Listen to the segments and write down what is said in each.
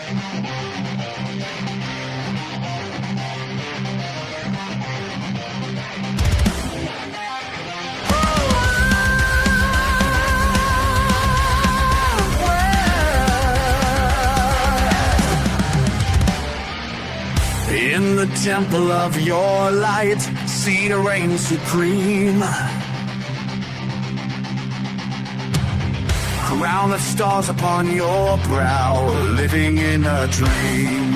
In the temple of your light, Sita reigns supreme. Crown of stars upon your brow, living in a dream.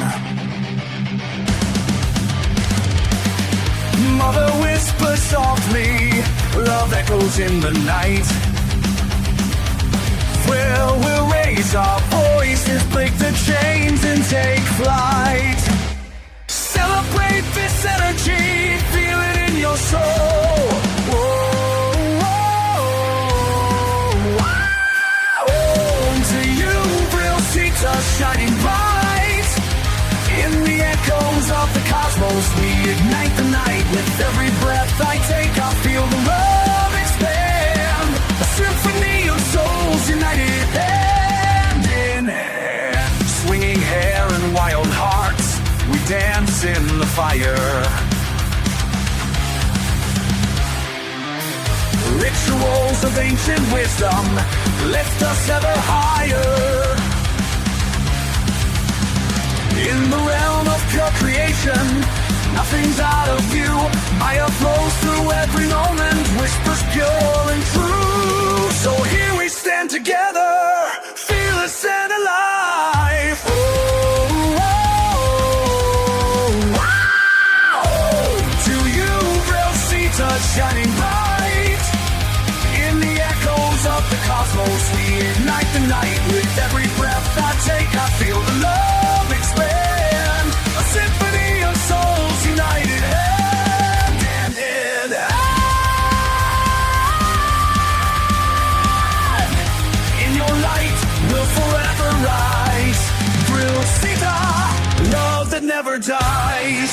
Mother whispers softly, love echoes in the night. Vril will raise our voices, break the chains and take flight. Celebrate this energy, feel it in your soul. Whoa, whoa, wow. To you, Vril, Sita, shining bright. In the echoes of the cosmos, we ignite the night. With every breath I take, I feel the love expand. A symphony of souls united hand in hand. Swinging hair and wild hearts, we dance in the fire. Rituals of ancient wisdom lift us ever higher. In the realm of pure creation, nothing's out of view. Maya flows through every moment, whispers pure and true. So here we stand together, fearless and alive. Oh, shining bright. In the echoes of the cosmos, we ignite the night. With every breath I take, I feel the love expand. A symphony of souls united hand in hand. In your light, we'll forever rise. Vril, Sita, love that never dies.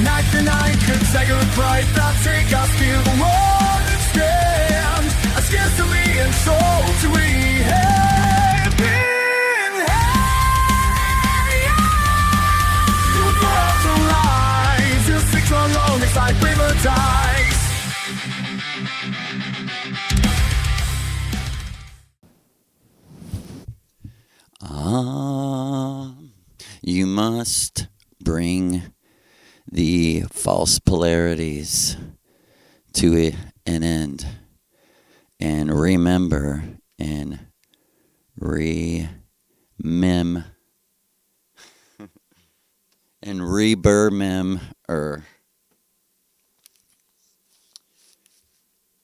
Night to night, could say goodbye. That take us to the world and stand. A scarcity and soul to we have been your breath of life, your six alone, it's like river dies. You must bring the false polarities to an end, and remember and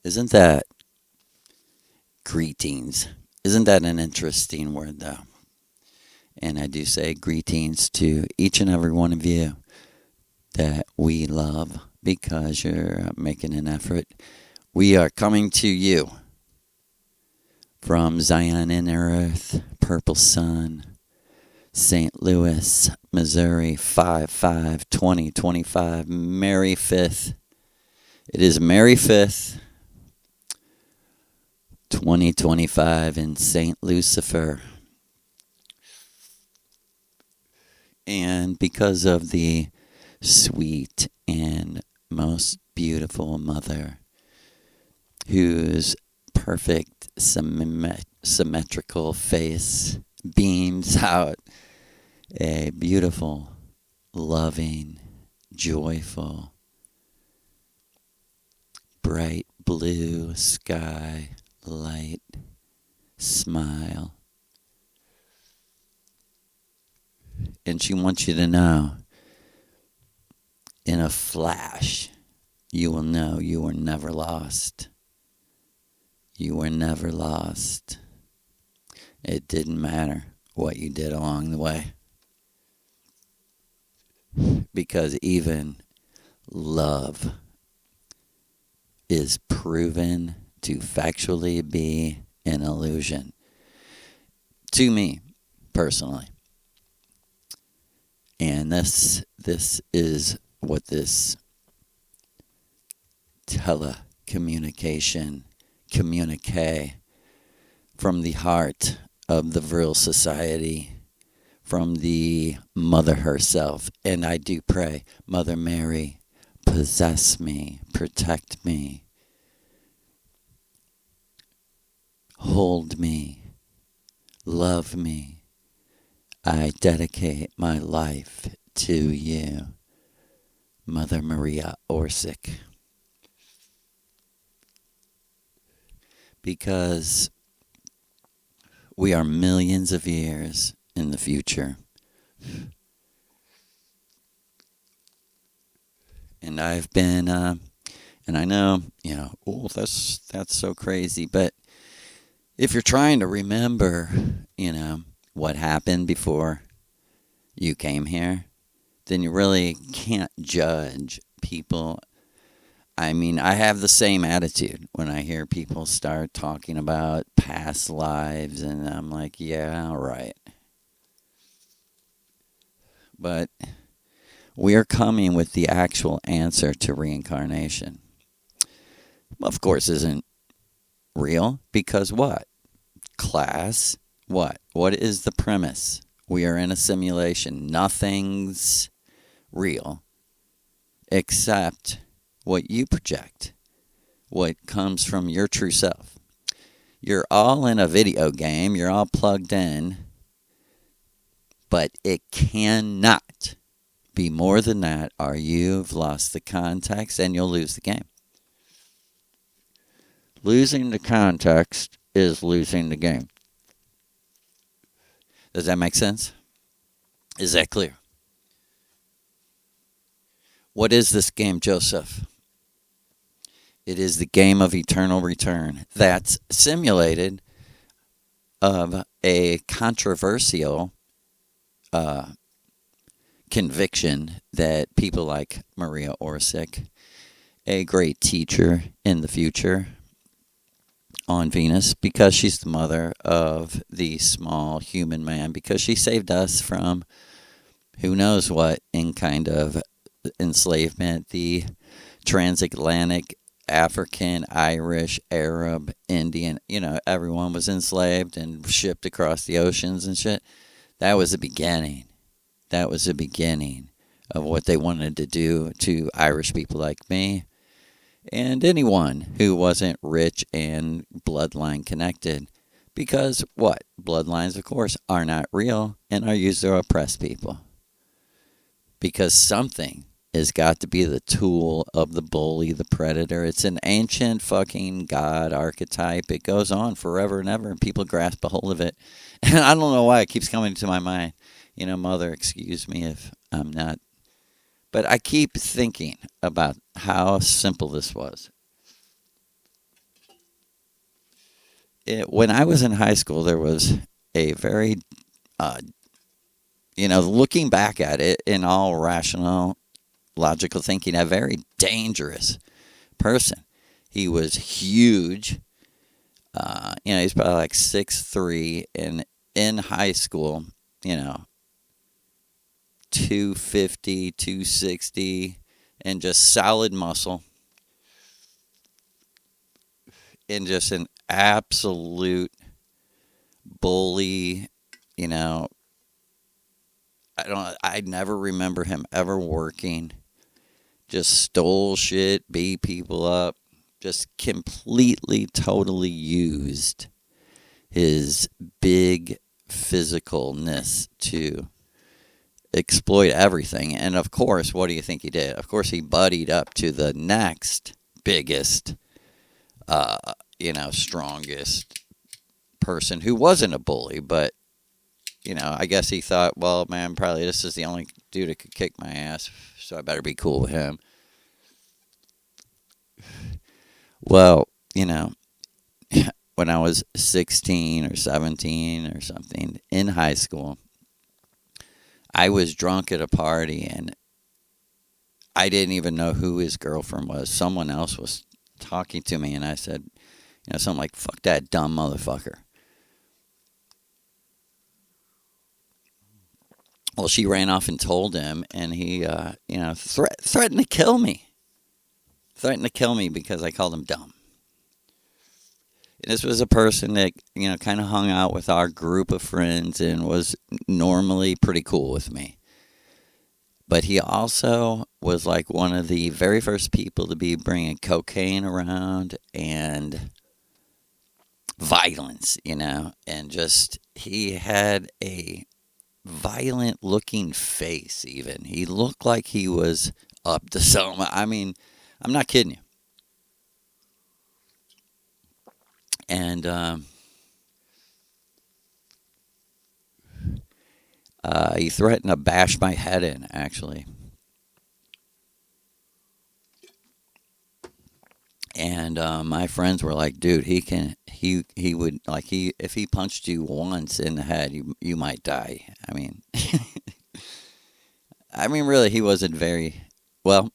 isn't that greetings? Isn't that an interesting word though? And I do say greetings to each and every one of you that we love because you're making an effort. We are coming to you from Zion Inner Earth, Purple Sun, St. Louis, Missouri, 5/5/2025, Merry 5th. It is Merry 5th, 2025 in St. Lucifer. And because of the sweet and most beautiful mother whose perfect symmetrical face beams out a beautiful, loving, joyful, bright blue sky light smile. And she wants you to know, in a flash, you will know you were never lost. You were never lost. It didn't matter what you did along the way. Because even love is proven to factually be an illusion. To me, personally. And this is what this telecommunication communique from the heart of the Vril society, from the mother herself. And I do pray, Mother Mary, possess me, protect me, hold me, love me. I dedicate my life to you, Mother Maria Orsic. Because we are millions of years in the future. And I've been, and I know, oh, that's so crazy. But if you're trying to remember, what happened before you came here, then you really can't judge people. I mean, I have the same attitude when I hear people start talking about past lives, and I'm like, yeah, all right. But we are coming with the actual answer to reincarnation. Of course, isn't real, because what? Class, what? What is the premise? We are in a simulation. Nothing's real except what you project, what comes from your true self. You're all in a video game. You're all plugged in. But it cannot be more than that, or you've lost the context and you'll lose the game. Losing the context is losing the game. Does that make sense? Is that clear? What is this game, Joseph? It is the game of eternal return that's simulated of a controversial conviction that people like Maria Orsic, a great teacher in the future on Venus, because she's the mother of the small human man, because she saved us from who knows what in kind of enslavement, the transatlantic, African, Irish, Arab, Indian, everyone was enslaved and shipped across the oceans and shit. That was the beginning. That was the beginning of what they wanted to do to Irish people like me and anyone who wasn't rich and bloodline connected. Because what? Bloodlines, of course, are not real and are used to oppress people. Because something has got to be the tool of the bully, the predator. It's an ancient fucking god archetype. It goes on forever and ever, and people grasp a hold of it. And I don't know why it keeps coming to my mind. Mother, excuse me if I'm not. But I keep thinking about how simple this was. When I was in high school, there was a very, looking back at it in all rational, logical thinking, a very dangerous person. He was huge. He's probably like 6'3", and in high school, 250, 260, and just solid muscle. And just an absolute bully, I never remember him ever working. Just stole shit, beat people up, just completely, totally used his big physicalness to exploit everything. And of course, what do you think he did? Of course, he buddied up to the next biggest, strongest person who wasn't a bully, but I guess he thought, well, man, probably this is the only dude that could kick my ass, so I better be cool with him. Well, when I was 16 or 17 or something in high school, I was drunk at a party and I didn't even know who his girlfriend was. Someone else was talking to me and I said, something like, fuck that dumb motherfucker. Well, she ran off and told him, and he, threatened to kill me. Threatened to kill me because I called him dumb. This was a person that, kind of hung out with our group of friends and was normally pretty cool with me. But he also was like one of the very first people to be bringing cocaine around and violence, and just he had a violent looking face even. He looked like he was up to something. I mean, I'm not kidding you. And he threatened to bash my head in, actually. And my friends were like, dude, he would, like, if he punched you once in the head, you might die. I mean, really, he wasn't very, well,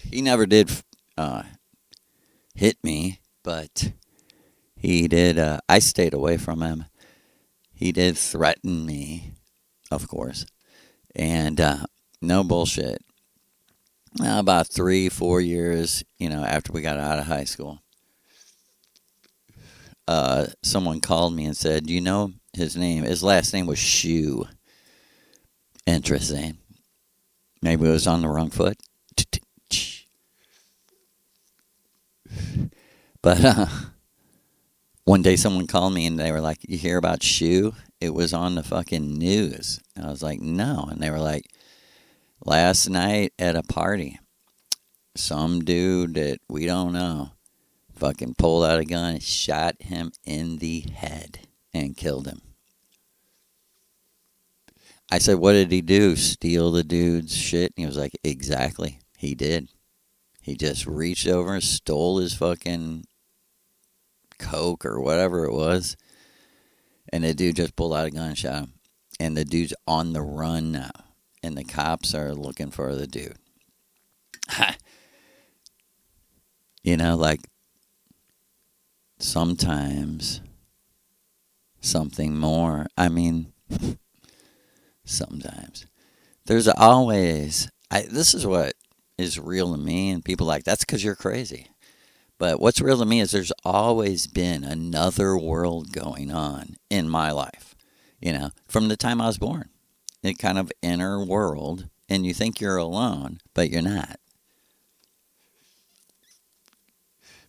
he never did hit me, but he did, I stayed away from him. He did threaten me, of course, and no bullshit. About 3-4 years, after we got out of high school, someone called me and said, his last name was Shoe. Interesting. Maybe it was on the wrong foot. But one day someone called me and they were like, you hear about Shoe? It was on the fucking news. And I was like, no. And they were like, last night at a party, some dude that we don't know fucking pulled out a gun, shot him in the head, and killed him. I said, what did he do? Steal the dude's shit? And he was like, exactly. He did. He just reached over and stole his fucking Coke or whatever it was. And the dude just pulled out a gun and shot him. And the dude's on the run now. And the cops are looking for the dude. Like, sometimes something more. I mean, sometimes. There's always, this is what is real to me, and people are like, that's because you're crazy. But what's real to me is there's always been another world going on in my life, from the time I was born. A kind of inner world, and you think you're alone, but you're not.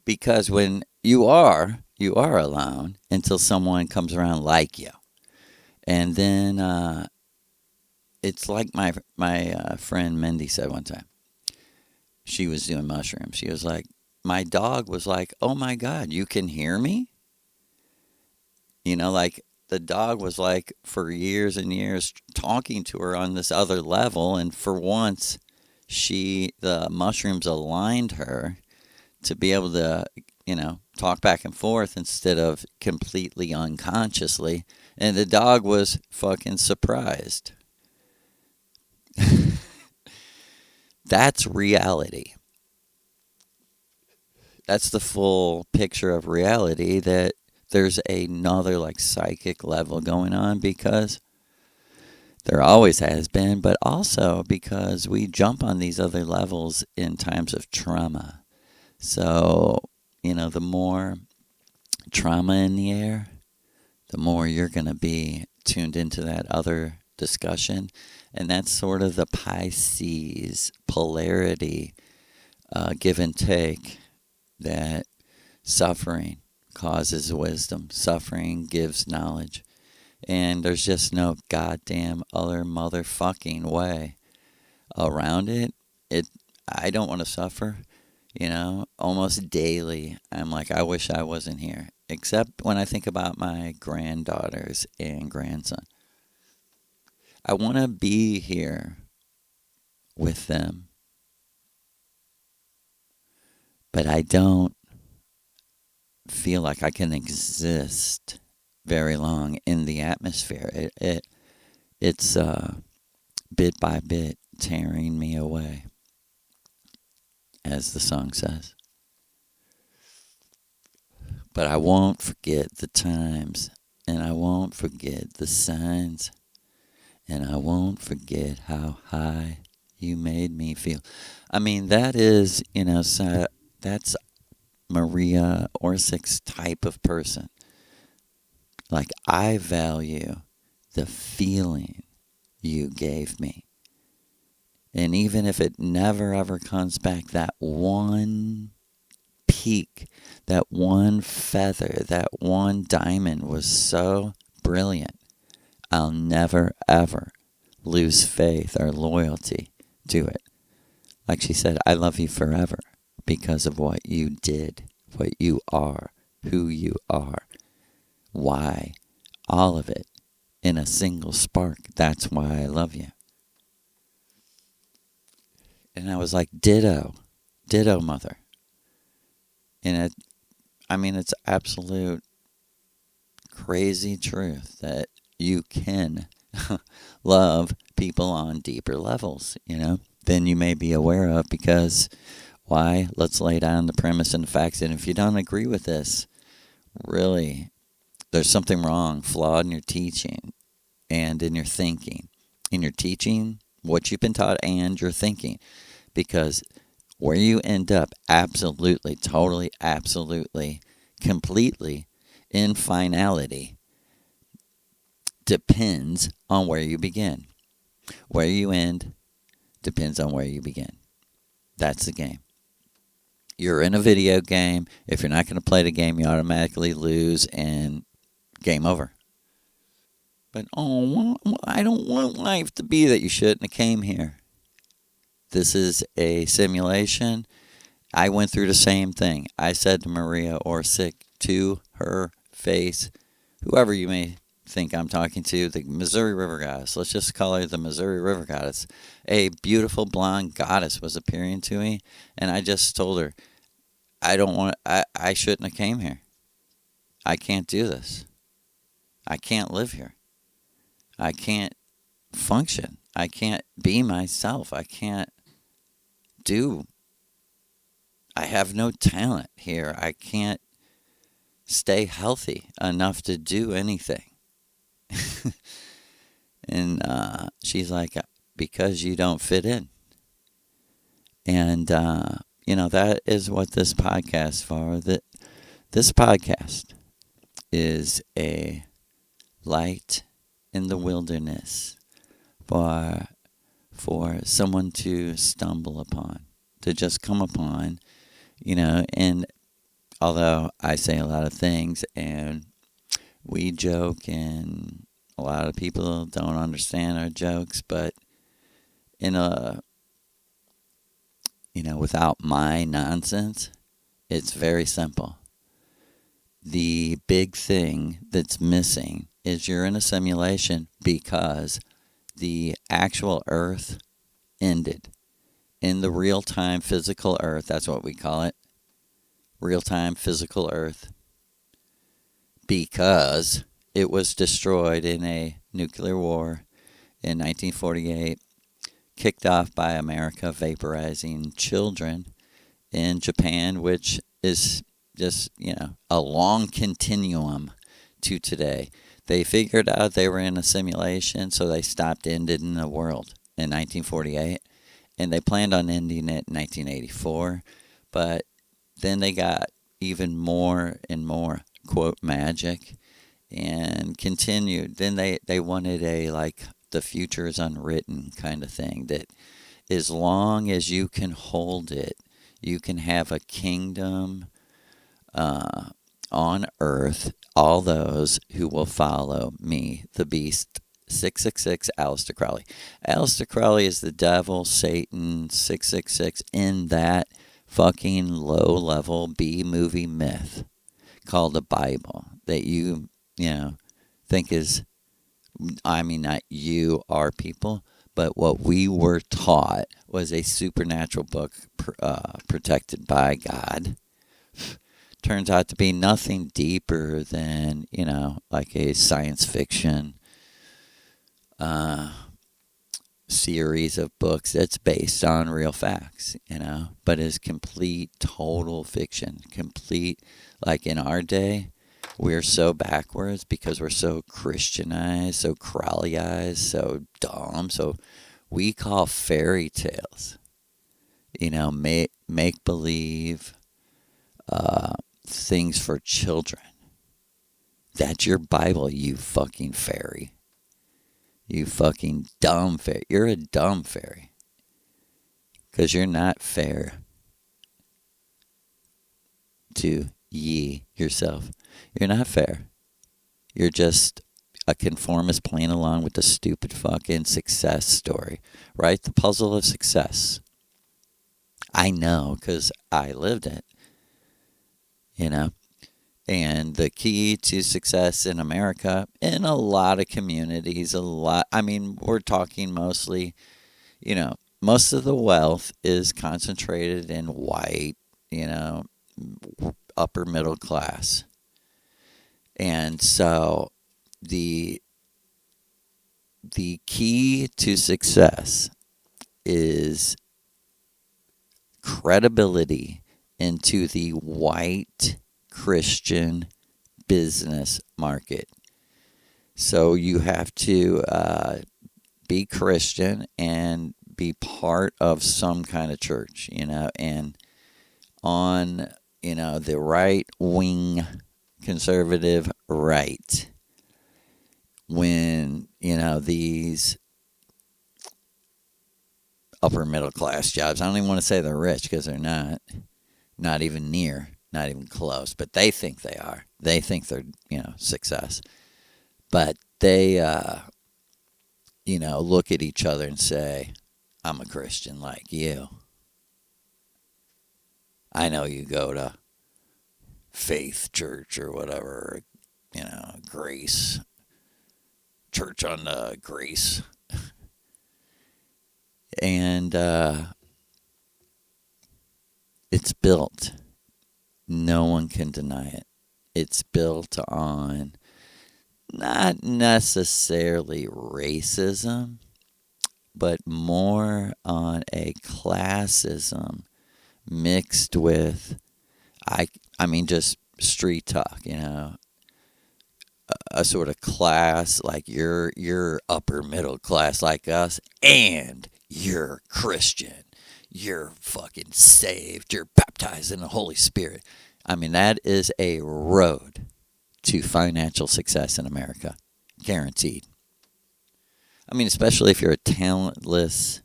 Because when you are alone until someone comes around like you. And then it's like my friend Mindy said one time. She was doing mushrooms. She was like, my dog was like, oh my God, you can hear me? Like, the dog was like, for years and years, talking to her on this other level. And for once, the mushrooms aligned her to be able to, talk back and forth instead of completely unconsciously. And the dog was fucking surprised. That's reality. That's the full picture of reality, that there's another like psychic level going on, because there always has been, but also because we jump on these other levels in times of trauma. So, the more trauma in the air, the more you're going to be tuned into that other discussion. And that's sort of the Pisces polarity, give and take, that suffering causes wisdom. Suffering gives knowledge. And there's just no goddamn other motherfucking way around it. I don't want to suffer. Almost daily, I'm like, I wish I wasn't here. Except when I think about my granddaughters and grandson. I want to be here with them, but I don't feel like I can exist very long in the atmosphere. It's bit by bit tearing me away, as the song says. But I won't forget the times, and I won't forget the signs, and I won't forget how high you made me feel. I mean, that is, that's Maria Orsic's type of person. Like, I value the feeling you gave me. And even if it never ever comes back, that one peak, that one feather, that one diamond was so brilliant. I'll never ever lose faith or loyalty to it. Like she said, I love you forever because of what you did, what you are, who you are, why, all of it in a single spark. That's why I love you. And I was like, ditto, mother. And it's absolute crazy truth that you can love people on deeper levels, than you may be aware of. Because why? Let's lay down the premise and the facts. And if you don't agree with this, really, there's something wrong, flawed in your teaching and in your thinking. In your teaching, what you've been taught, and your thinking. Because where you end up, absolutely, totally, absolutely, completely, in finality, depends on where you begin. Where you end depends on where you begin. That's the game. You're in a video game. If you're not going to play the game, you automatically lose and game over. But, I don't want life to be that. You shouldn't have came here. This is a simulation. I went through the same thing. I said to Maria Orsic to her face, whoever you may think I'm talking to, the Missouri River Goddess. Let's just call her the Missouri River Goddess. A beautiful blonde goddess was appearing to me, and I just told her, I shouldn't have came here. I can't do this. I can't live here. I can't function. I can't be myself. I have no talent here. I can't stay healthy enough to do anything. And she's like, because you don't fit in. And, that is what this podcast is for. This podcast is a light in the wilderness for someone to stumble upon, to just come upon, and although I say a lot of things and we joke and a lot of people don't understand our jokes, but without my nonsense, it's very simple. The big thing that's missing is you're in a simulation because the actual Earth ended. In the real-time physical Earth, that's what we call it, real-time physical Earth, because it was destroyed in a nuclear war in 1948, kicked off by America vaporizing children in Japan, which is just, a long continuum to today. They figured out they were in a simulation, so they stopped ending the world in 1948, and they planned on ending it in 1984, but then they got even more and more, quote, magic, and continued. Then they wanted the future is unwritten kind of thing, that as long as you can hold it, you can have a kingdom on earth, all those who will follow me, the beast. 666, Aleister Crowley. Aleister Crowley is the devil, Satan, 666, in that fucking low-level B-movie myth called the Bible that you think is, I mean, not you, our people, but what we were taught was a supernatural book protected by God. Turns out to be nothing deeper than, like a science fiction series of books that's based on real facts, but is complete, total fiction. Complete, like in our day, we're so backwards because we're so Christianized, so Crowleyized, so dumb. So we call fairy tales, make believe things for children. That's your Bible, you fucking fairy. You fucking dumb fairy. You're a dumb fairy. Because you're not fair to ye yourself. You're not fair. You're just a conformist playing along with the stupid fucking success story. Right? The puzzle of success. I know because I lived it. And the key to success in America, in a lot of communities, we're talking mostly, most of the wealth is concentrated in white, upper middle class. And so the key to success is credibility into the white Christian business market. So you have to be Christian and be part of some kind of church, and on, the right wing conservative right, when, these upper middle class jobs, I don't even want to say they're rich because they're not even near. Not even close, but they think they are. They think they're, success. But they, look at each other and say, I'm a Christian like you. I know you go to Faith Church or whatever, Grace, Church on the Grace. And it's built. No one can deny it. It's built on not necessarily racism, but more on a classism mixed with, just street talk, a sort of class, like you're upper middle class like us, and you're Christian. You're fucking saved. You're baptized in the Holy Spirit. That is a road to financial success in America. Guaranteed. Especially if you're a talentless,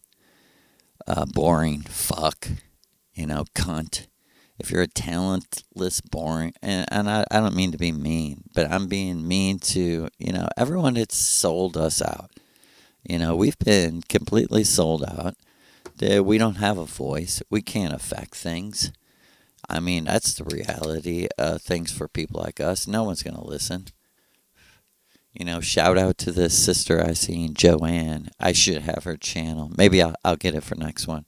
boring fuck, cunt. If you're a talentless, boring, and I don't mean to be mean, but I'm being mean to, everyone that's sold us out. We've been completely sold out. We don't have a voice. We can't affect things. That's the reality of things for people like us. No one's going to listen. Shout out to this sister I seen, Joanne. I should have her channel. Maybe I'll get it for next one.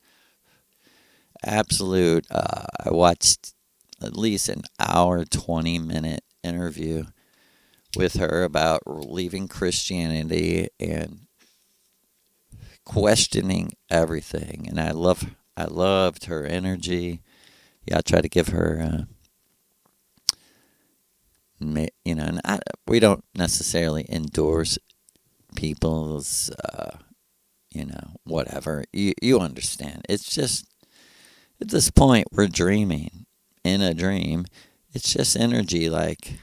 Absolute. I watched at least an hour, 20-minute interview with her about leaving Christianity and questioning everything, and I loved her energy. I try to give her, and we don't necessarily endorse people's, whatever. You understand. It's just at this point we're dreaming in a dream. It's just energy, like.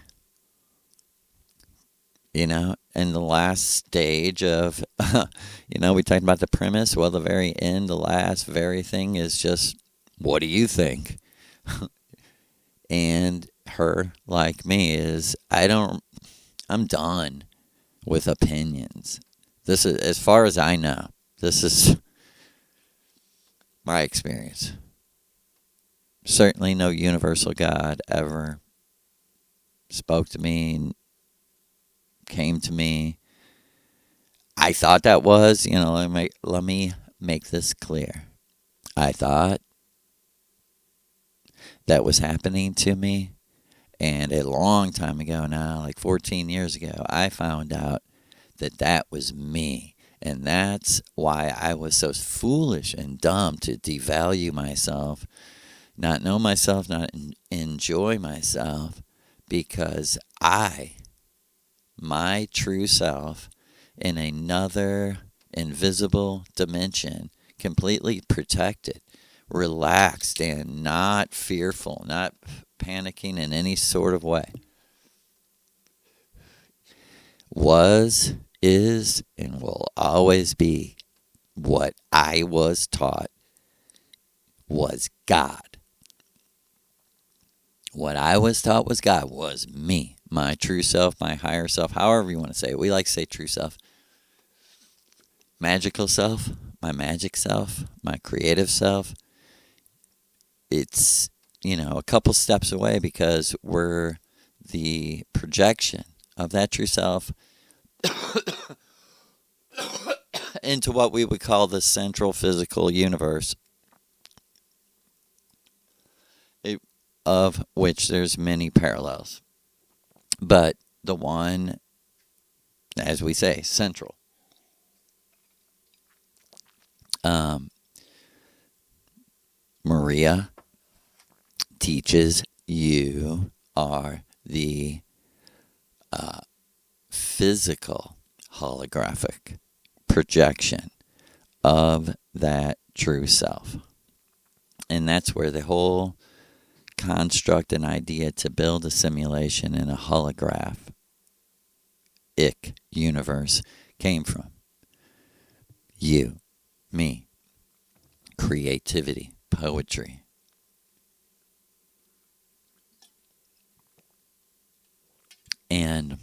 In the last stage of, we talked about the premise. Well, the very end, the last very thing is just, what do you think? And her, like me, is, I'm done with opinions. This is, as far as I know, this is my experience. certainly no universal God ever spoke to me and came to me. I thought that was, let me make this clear. I thought that was happening to me. And a long time ago now, like 14 years ago, I found out that that was me. And that's why I was so foolish and dumb to devalue myself, not know myself, not enjoy myself, because my true self, in another invisible dimension, completely protected, relaxed, and not fearful, not panicking in any sort of way, was, is, and will always be what I was taught was God. What I was taught was God, was me, my true self, my higher self, however you want to say it. We like to say true self. Magical self, my magic self, my creative self. It's, a couple steps away because we're the projection of that true self into what we would call the central physical universe, of which there's many parallels. But the one, as we say, central. Maria teaches you are the physical holographic projection of that true self. And that's where the whole construct and idea to build a simulation in a holographic universe came from. You, me, creativity, poetry. And,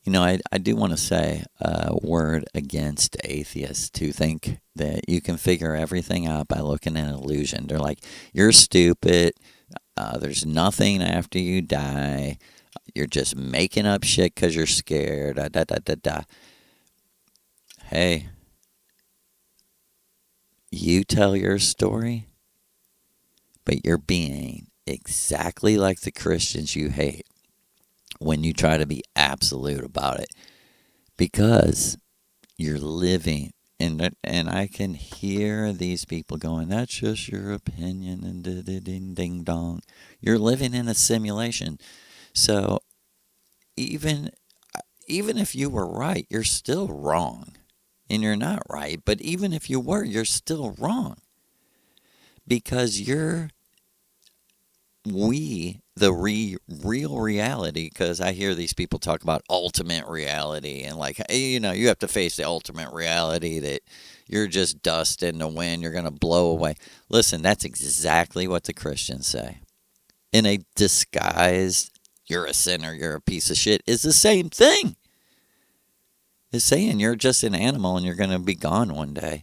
I do want to say a word against atheists who think that you can figure everything out by looking at an illusion. They're like, you're stupid. There's nothing after you die. You're just making up shit because you're scared. Hey, you tell your story, but you're being exactly like the Christians you hate when you try to be absolute about it, because you're living and I can hear these people going, that's just your opinion, and ding ding dong. You're living in a simulation. So even if you were right, you're still wrong. And you're not right, but even if you were, you're still wrong. Because the real reality, because I hear these people talk about ultimate reality, and like, you have to face the ultimate reality that you're just dust in the wind, you're going to blow away. Listen, that's exactly what the Christians say. In a disguise, you're a sinner, you're a piece of shit, is the same thing. It's saying you're just an animal and you're going to be gone one day.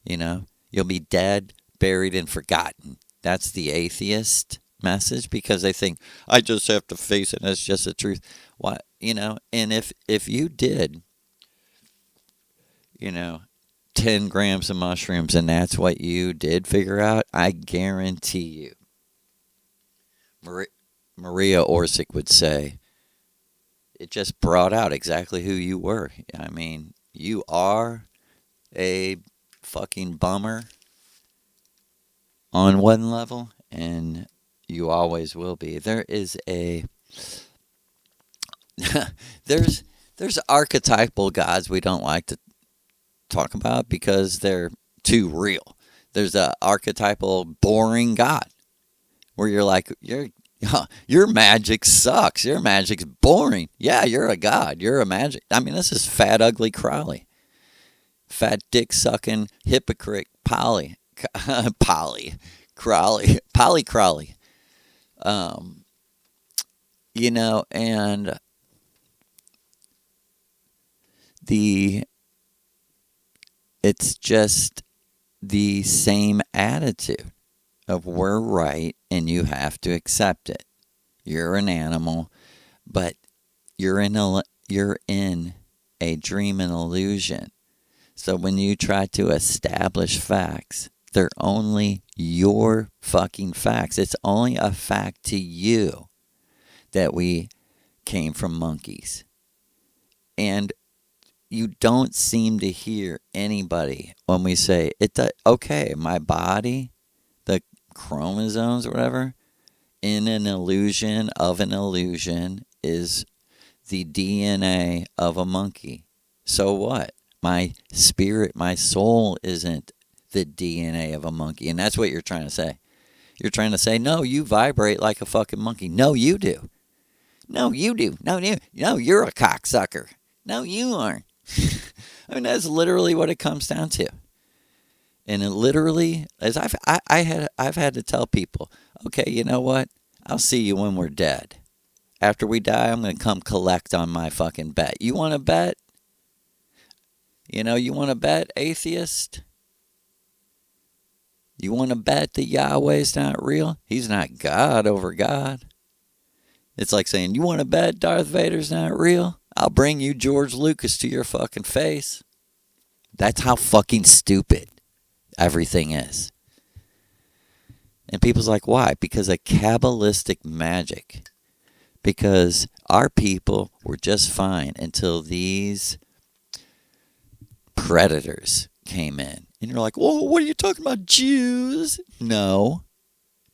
You'll be dead, buried, and forgotten. That's the atheist message, because they think, I just have to face it, that's just the truth. What, and if you did, 10 grams of mushrooms and that's what you did figure out, I guarantee you, Maria Orsic would say, it just brought out exactly who you were. I mean, you are a fucking bummer on one level, and you always will be. There is there's archetypal gods we don't like to talk about because they're too real. There's a archetypal boring god where you're like, your magic sucks. Your magic's boring. Yeah, you're a god. You're a magic. I mean, this is fat, ugly Crowley. Fat dick sucking hypocrite Polly Crowley. And it's just the same attitude of we're right and you have to accept it. You're an animal, but you're in a dream and illusion. So when you try to establish facts, they're only your fucking facts. It's only a fact to you that we came from monkeys. And you don't seem to hear anybody when we say, okay, my body, the chromosomes or whatever, in an illusion of an illusion is the DNA of a monkey. So what? My spirit, my soul isn't the DNA of a monkey. And that's what you're trying to say. You're trying to say, no, you vibrate like a fucking monkey. No, you do. No, you do. No, you're a cocksucker. No, you aren't. I mean, that's literally what it comes down to. And it literally, as I've had to tell people, okay, you know what? I'll see you when we're dead. After we die, I'm going to come collect on my fucking bet. You want to bet? You want to bet, atheist? You want to bet that Yahweh's not real? He's not God over God. It's like saying, you want to bet Darth Vader's not real? I'll bring you George Lucas to your fucking face. That's how fucking stupid everything is. And people's like, why? Because of Kabbalistic magic. Because our people were just fine until these predators came in. And you're like, whoa, what are you talking about, Jews? No.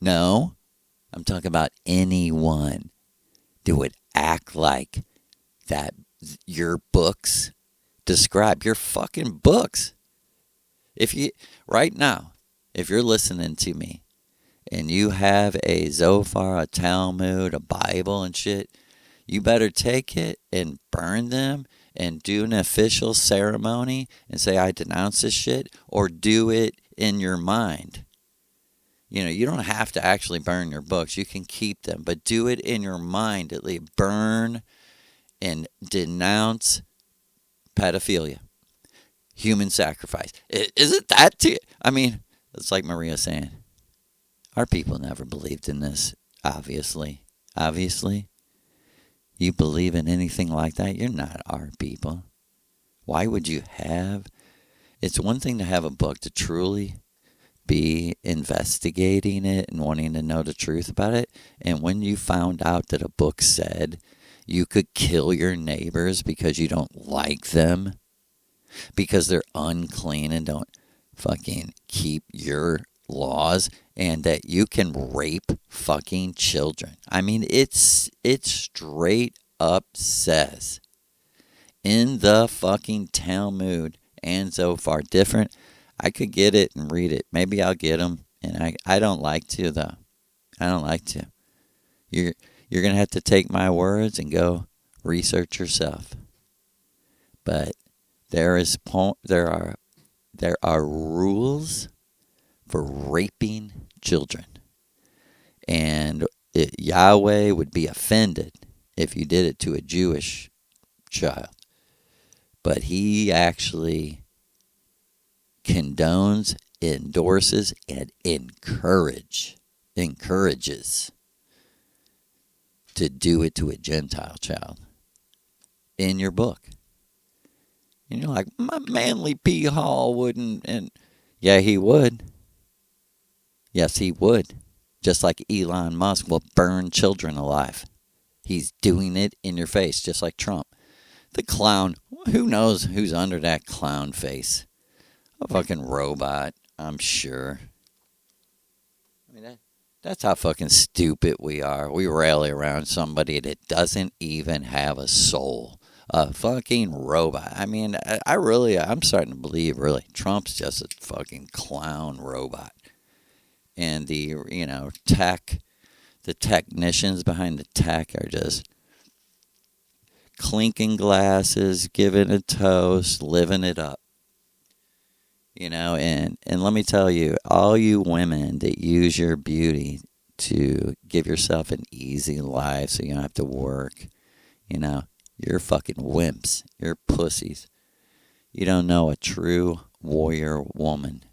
I'm talking about anyone that would act like that your books describe. Your fucking books. Right now, if you're listening to me and you have a Zophar, a Talmud, a Bible and shit, you better take it and burn them and do an official ceremony and say, I denounce this shit, or do it in your mind. You don't have to actually burn your books. You can keep them, but do it in your mind at least. Burn and denounce pedophilia, human sacrifice. Isn't that too? I mean, it's like Maria saying, our people never believed in this, obviously. You believe in anything like that, you're not our people. Why would you have? It's one thing to have a book to truly be investigating it and wanting to know the truth about it. And when you found out that a book said you could kill your neighbors because you don't like them, because they're unclean and don't fucking keep your laws, and that you can rape fucking children. I mean, it straight up says in the fucking Talmud and Zophar, different. I could get it and read it. Maybe I'll get them, and I don't like to though. I don't like to. You're gonna have to take my words and go research yourself. But there are rules for raping children. And Yahweh would be offended if you did it to a Jewish child. But he actually condones, endorses, and encourages to do it to a Gentile child in your book. And you're like, my manly P. Hall wouldn't. And yeah, he would. Yes, he would. Just like Elon Musk will burn children alive. He's doing it in your face, just like Trump. The clown, who knows who's under that clown face? A fucking robot, I'm sure. I mean, that's how fucking stupid we are. We rally around somebody that doesn't even have a soul. A fucking robot. I mean, I'm starting to believe, really, Trump's just a fucking clown robot. And the technicians behind the tech are just clinking glasses, giving a toast, living it up. And let me tell you, all you women that use your beauty to give yourself an easy life so you don't have to work, you're fucking wimps. You're pussies. You don't know a true warrior woman.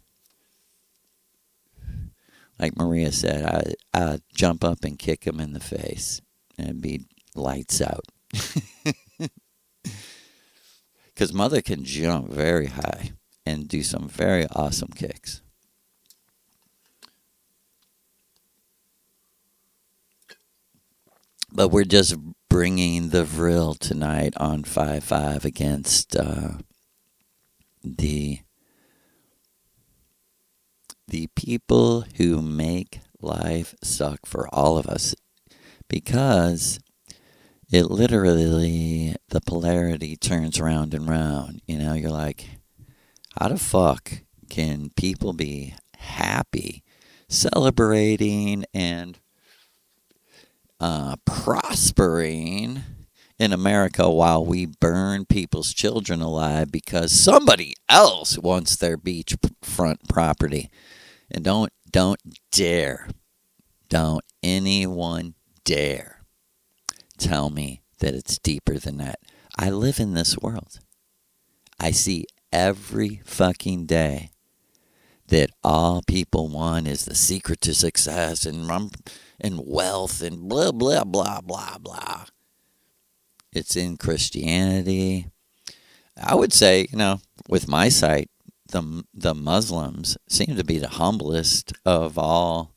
like Maria said, I'd jump up and kick him in the face and be lights out. Because Mother can jump very high and do some very awesome kicks. But we're just bringing the Vril tonight on 5-5 against the people who make life suck for all of us. Because it literally, the polarity turns round and round. You know, you're like, how the fuck can people be happy, celebrating, and prospering in America while we burn people's children alive because somebody else wants their beachfront property? And don't anyone dare tell me that it's deeper than that. I live in this world. I see every fucking day that all people want is the secret to success and wealth and blah, blah, blah, blah, blah. It's in Christianity. I would say, with my sight, the Muslims seem to be the humblest of all,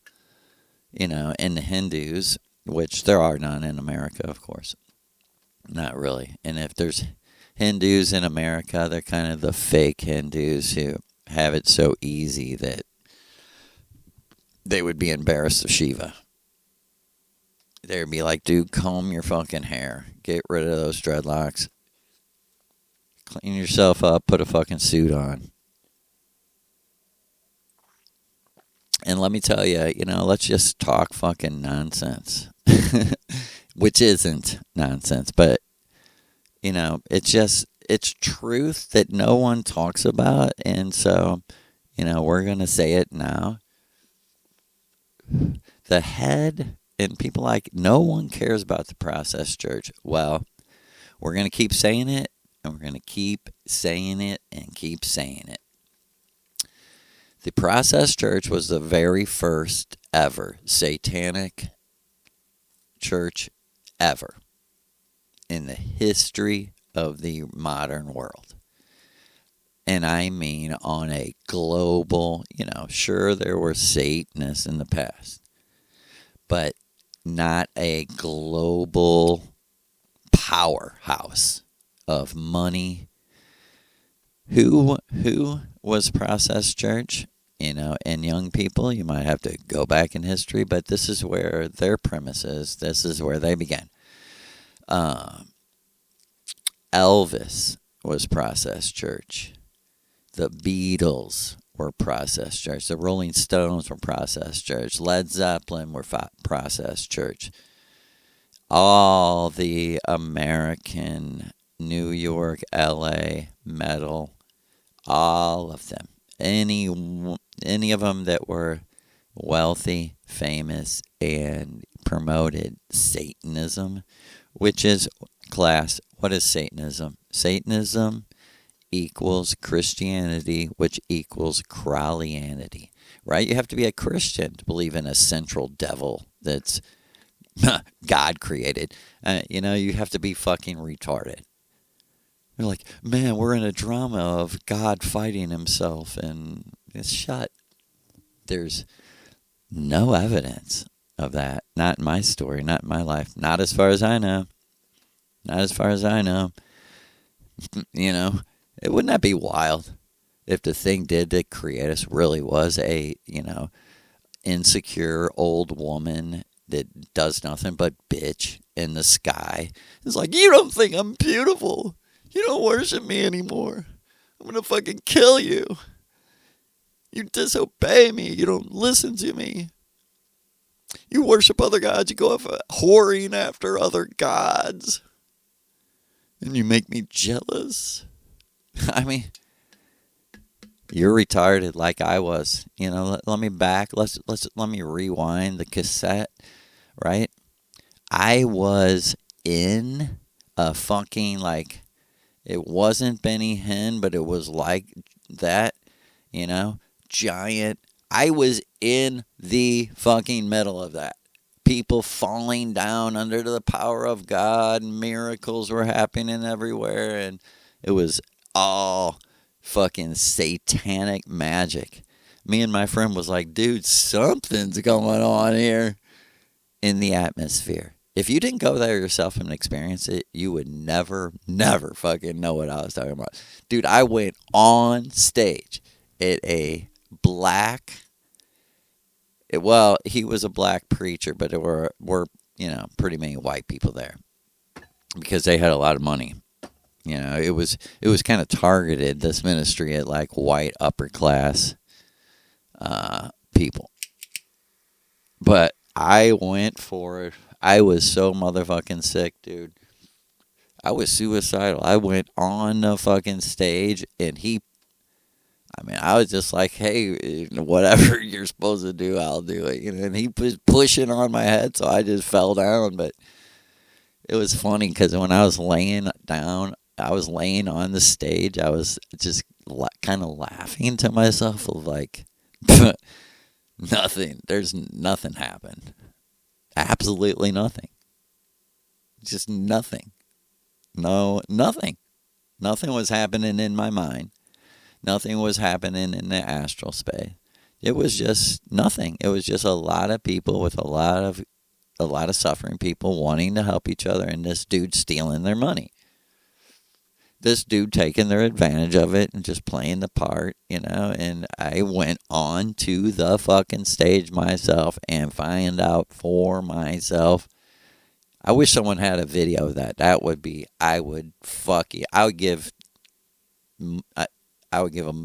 and the Hindus, which there are none in America, of course. Not really. And if there's Hindus in America, they're kind of the fake Hindus who have it so easy that they would be embarrassed of Shiva. They'd be like, dude, comb your fucking hair. Get rid of those dreadlocks. Clean yourself up. Put a fucking suit on. And let me tell you, let's just talk fucking nonsense. Which isn't nonsense, but, it's truth that no one talks about. And so, we're going to say it now. The head, and people like, no one cares about the process church. Well, we're going to keep saying it, and we're going to keep saying it, and keep saying it. The process church was the very first ever satanic church ever in the history of the modern world. And I mean on a global, sure there were Satanists in the past, but not a global powerhouse of money. Who was Process Church? And young people, you might have to go back in history, but this is where their premises, this is where they began. Elvis was Process Church. The Beatles were Process Church. The Rolling Stones were Process Church. Led Zeppelin were Process Church. All the American, New York, LA metal, all of them. Any of them that were wealthy, famous, and promoted Satanism, which is class. What is Satanism? Satanism equals Christianity, which equals Crowleyanity, right? You have to be a Christian to believe in a central devil that's God created. You have to be fucking retarded. You're like, man, we're in a drama of God fighting himself, and it's shut. There's no evidence of that. Not in my story, not in my life, not as far as I know. Not as far as I know. It wouldn't that be wild if the thing that create us really was a, insecure old woman that does nothing but bitch in the sky. It's like, you don't think I'm beautiful. You don't worship me anymore. I'm going to fucking kill you. You disobey me. You don't listen to me. You worship other gods. You go off whoring after other gods. And you make me jealous. I mean, you're retarded like I was. Let me back. Let me rewind the cassette, right? I was in a fucking it wasn't Benny Hinn, but it was like that, giant I was in the fucking middle of that. People falling down under the power of God. Miracles were happening everywhere. And it was all fucking satanic magic. Me and my friend was like, dude, something's going on here in the atmosphere. If you didn't go there yourself and experience it, you would never fucking know what I was talking about. Dude, I went on stage at a black, well, he was a black preacher, but there were pretty many white people there because they had a lot of money. It was kind of targeted, this ministry, at like white upper class people. But I went for it. I was so motherfucking sick, dude. I was suicidal. I went on the fucking stage and I was just like, hey, whatever you're supposed to do, I'll do it. And he was pushing on my head, so I just fell down. But it was funny because when I was laying down, I was laying on the stage, I was just kind of laughing to myself of like, nothing happened. Absolutely nothing. Just nothing. No, nothing. Nothing was happening in my mind. Nothing was happening in the astral space. It was just nothing. It was just a lot of people with a lot of suffering people wanting to help each other, and this dude stealing their money. This dude taking their advantage of it and just playing the part, and I went on to the fucking stage myself and find out for myself. I wish someone had a video of that. That would be, I would give them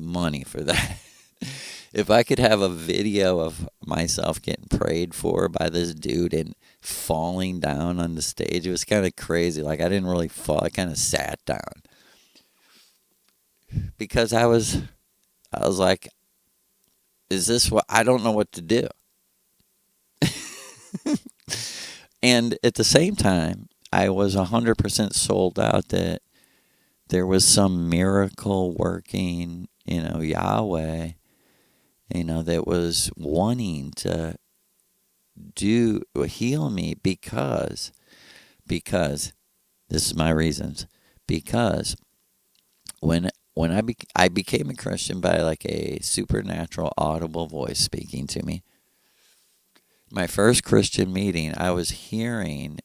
money for that. If I could have a video of myself getting prayed for by this dude and falling down on the stage, it was kind of crazy. Like, I didn't really fall. I kind of sat down. Because I was like, is this what, I don't know what to do. And at the same time, I was 100% sold out that there was some miracle working, Yahweh, that was wanting to heal me because this is my reasons. Because when I became a Christian by like a supernatural audible voice speaking to me. My first Christian meeting, I was hearing,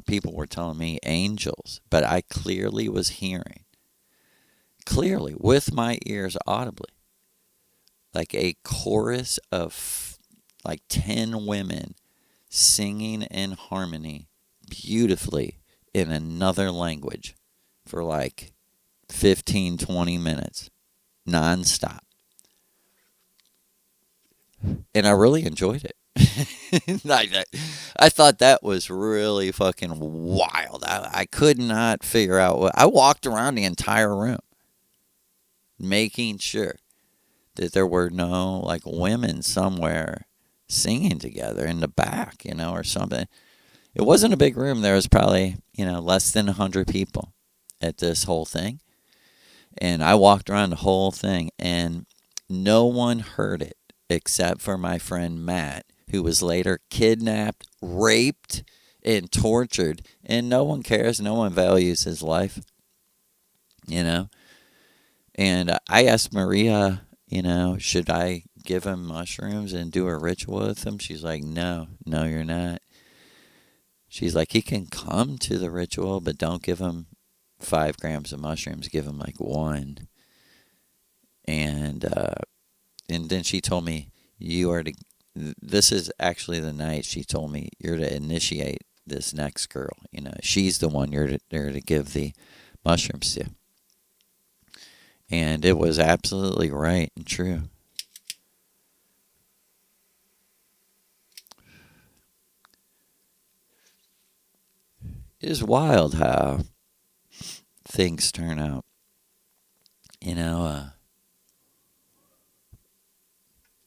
people were telling me angels, but I clearly was hearing, with my ears audibly, like a chorus of like 10 women singing in harmony beautifully in another language for like 15, 20 minutes, nonstop. And I really enjoyed it. I thought that was really fucking wild. I could not figure out what. I walked around the entire room making sure that there were no like women somewhere singing together in the back, or something. It wasn't a big room. There was probably, less than 100 people at this whole thing. And I walked around the whole thing and no one heard it except for my friend Matt, who was later kidnapped, raped, and tortured. And no one cares. No one values his life. And I asked Maria, should I give him mushrooms and do a ritual with him? She's like, no, you're not. She's like, he can come to the ritual, but don't give him 5 grams of mushrooms. Give him like 1. And then she told me, this is actually the night she told me you're to initiate this next girl. She's the one you're to give the mushrooms to. And it was absolutely right and true. It is wild how things turn out.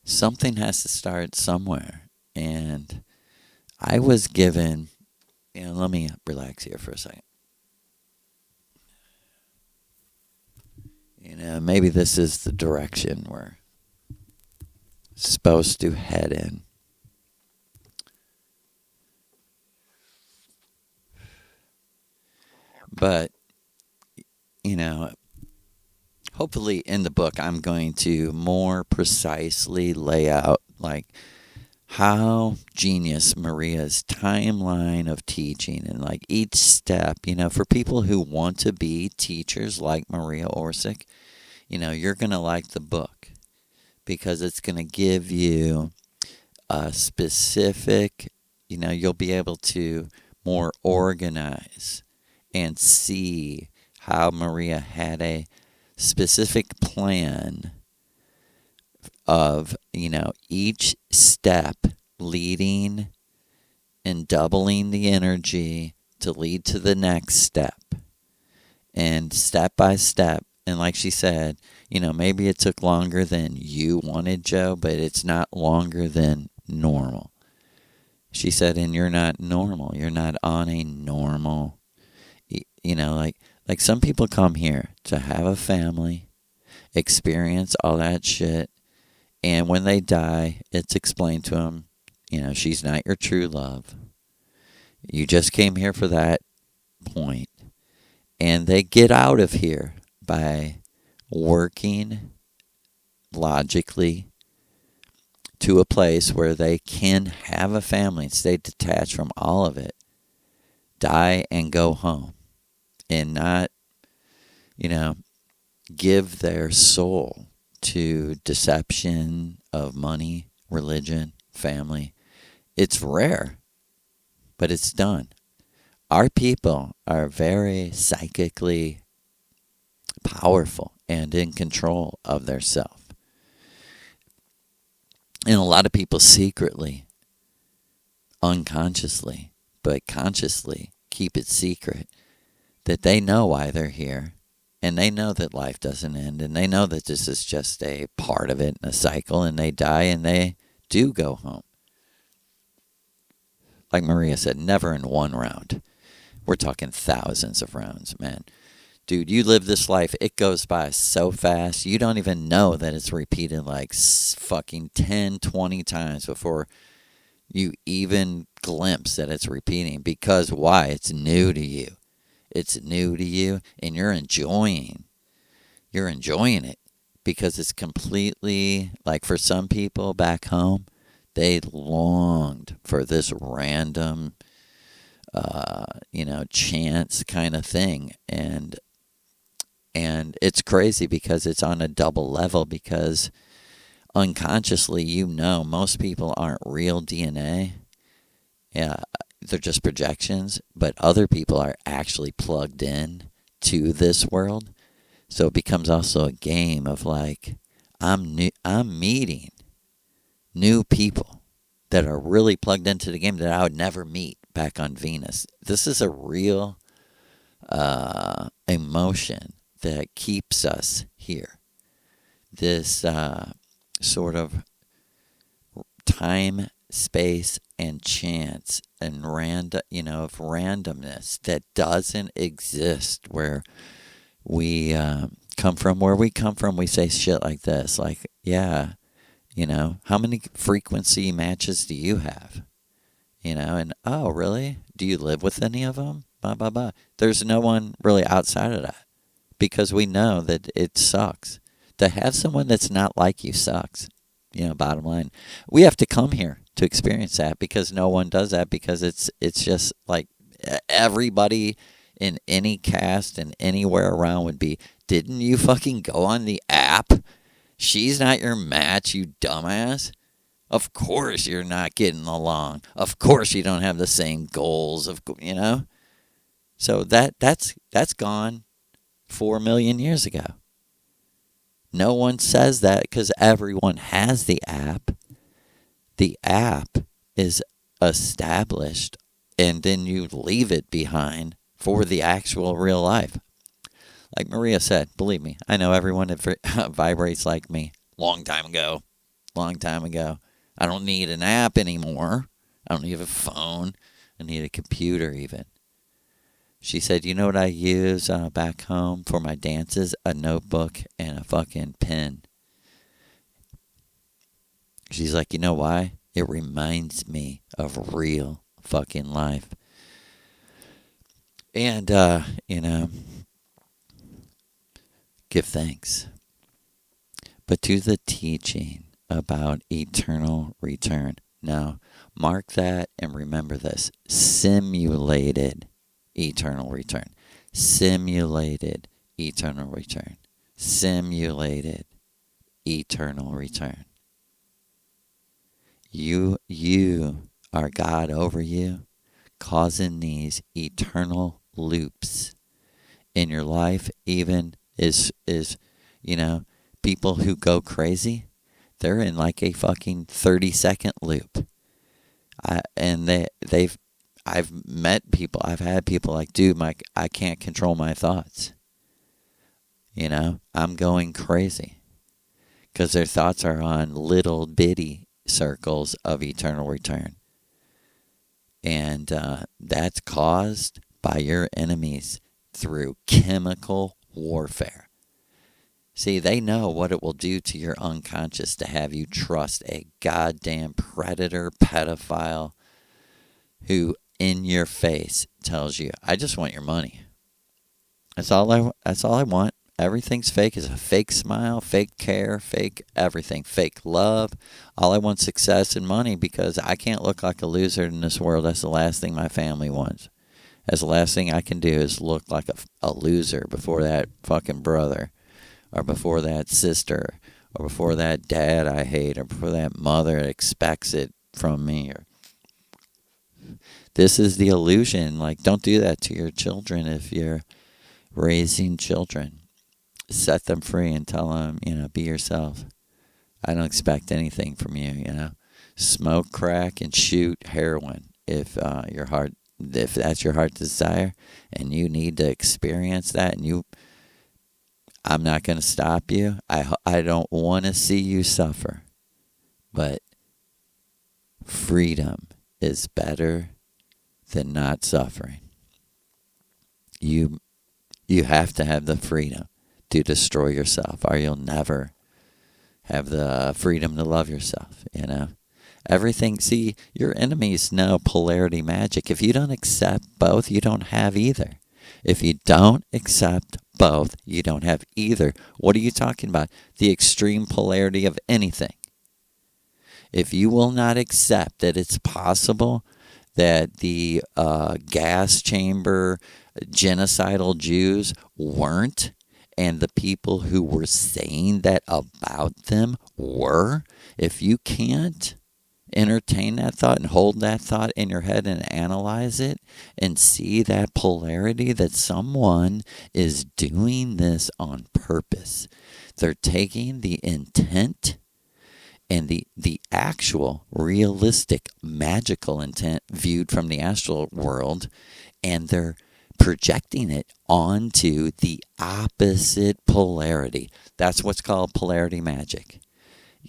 Something has to start somewhere. And I was given, let me relax here for a second. Maybe this is the direction we're supposed to head in. But, hopefully in the book I'm going to more precisely lay out like how genius Maria's timeline of teaching and like each step, for people who want to be teachers like Maria Orsic, you're going to like the book because it's going to give you a specific, you'll be able to more organize and see how Maria had a specific plan of, each step leading and doubling the energy to lead to the next step. And step by step, and like she said, maybe it took longer than you wanted, Joe, but it's not longer than normal. She said, and you're not normal. You're not on a normal, like some people come here to have a family, experience all that shit, and when they die, it's explained to them, she's not your true love. You just came here for that point. And they get out of here by working logically to a place where they can have a family and stay detached from all of it, die and go home, and not, give their soul to deception of money, religion, family. It's rare, but it's done. Our people are very psychically powerful and in control of their self. And a lot of people secretly, unconsciously, but consciously keep it secret that they know why they're here. And they know that life doesn't end. And they know that this is just a part of it, a cycle. And they die and they do go home. Like Maria said, never in one round. We're talking thousands of rounds, man. Dude, you live this life, it goes by so fast. You don't even know that it's repeated like fucking 10, 20 times before you even glimpse that it's repeating. Because why? It's new to you. It's new to you, and you're enjoying it because it's completely, like for some people back home, they longed for this random, chance kind of thing. And it's crazy because it's on a double level because unconsciously, most people aren't real DNA. Yeah. They're just projections, but other people are actually plugged in to this world. So it becomes also a game of like, I'm meeting new people that are really plugged into the game that I would never meet back on Venus. This is a real emotion that keeps us here. This sort of time, space, and chance and of randomness that doesn't exist where we come from. Where we come from, we say shit like this, like, yeah, how many frequency matches do you have? And oh, really? Do you live with any of them? Blah, blah, blah. There's no one really outside of that because we know that it sucks. To have someone that's not like you sucks. Bottom line. We have to come here to experience that because no one does that because it's just like everybody in any cast and anywhere around would be, didn't you fucking go on the app? She's not your match, you dumbass. Of course you're not getting along. Of course you don't have the same goals, So that's gone 4 million years ago. No one says that because everyone has the app. The app is established and then you leave it behind for the actual real life. Like Maria said, believe me, I know everyone that vibrates like me. Long time ago. I don't need an app anymore. I don't need a phone. I need a computer even. She said, you know what I use back home for my dances? A notebook and a fucking pen. She's like, you know why? It reminds me of real fucking life. And, give thanks. But to the teaching about eternal return. Now, mark that and remember this. Simulated eternal return. Simulated eternal return. Simulated eternal return. You are God over you, causing these eternal loops in your life. Even is people who go crazy, they're in like a fucking 30-second loop. I've met people, I've had people like, dude, I can't control my thoughts. I'm going crazy because their thoughts are on little bitty circles of eternal return. And that's caused by your enemies through chemical warfare. See, they know what it will do to your unconscious to have you trust a goddamn predator, pedophile who in your face tells you, I just want your money. That's all I want. Everything's fake. It's a fake smile, fake care, fake everything, fake love. All I want is success and money because I can't look like a loser in this world. That's the last thing my family wants. That's the last thing I can do is look like a loser before that fucking brother, or before that sister, or before that dad I hate, or before that mother that expects it from me. This is the illusion. Like, don't do that to your children if you're raising children. Set them free and tell them, be yourself. I don't expect anything from you, Smoke crack and shoot heroin if that's your heart's desire and you need to experience that, and I'm not going to stop you. I don't want to see you suffer. But freedom is better than not suffering. You have to have the freedom to destroy yourself, or you'll never have the freedom to love yourself, Everything, see, your enemies know polarity magic. If you don't accept both, you don't have either. If you don't accept both, you don't have either. What are you talking about? The extreme polarity of anything. If you will not accept that it's possible that the gas chamber genocidal Jews weren't, and the people who were saying that about them were, if you can't entertain that thought and hold that thought in your head and analyze it and see that polarity, that someone is doing this on purpose. They're taking the intent and the actual realistic magical intent viewed from the astral world, and they're projecting it onto the opposite polarity. That's what's called polarity magic,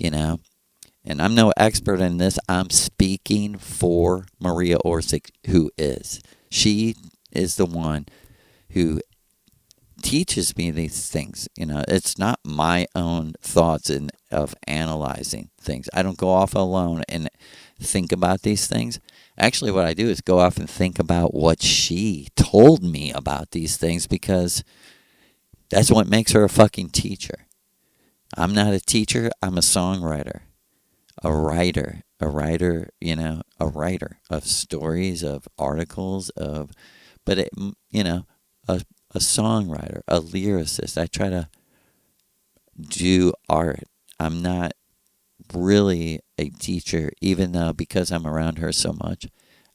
And I'm no expert in this. I'm speaking for Maria Orsic, who is. She is the one who teaches me these things. It's not my own thoughts of analyzing things. I don't go off alone and think about these things. Actually, what I do is go off and think about what she told me about these things, because that's what makes her a fucking teacher. I'm not a teacher. I'm a songwriter. A writer of stories, of articles, a songwriter, a lyricist. I try to do art. I'm not really a teacher, even though, because I'm around her so much,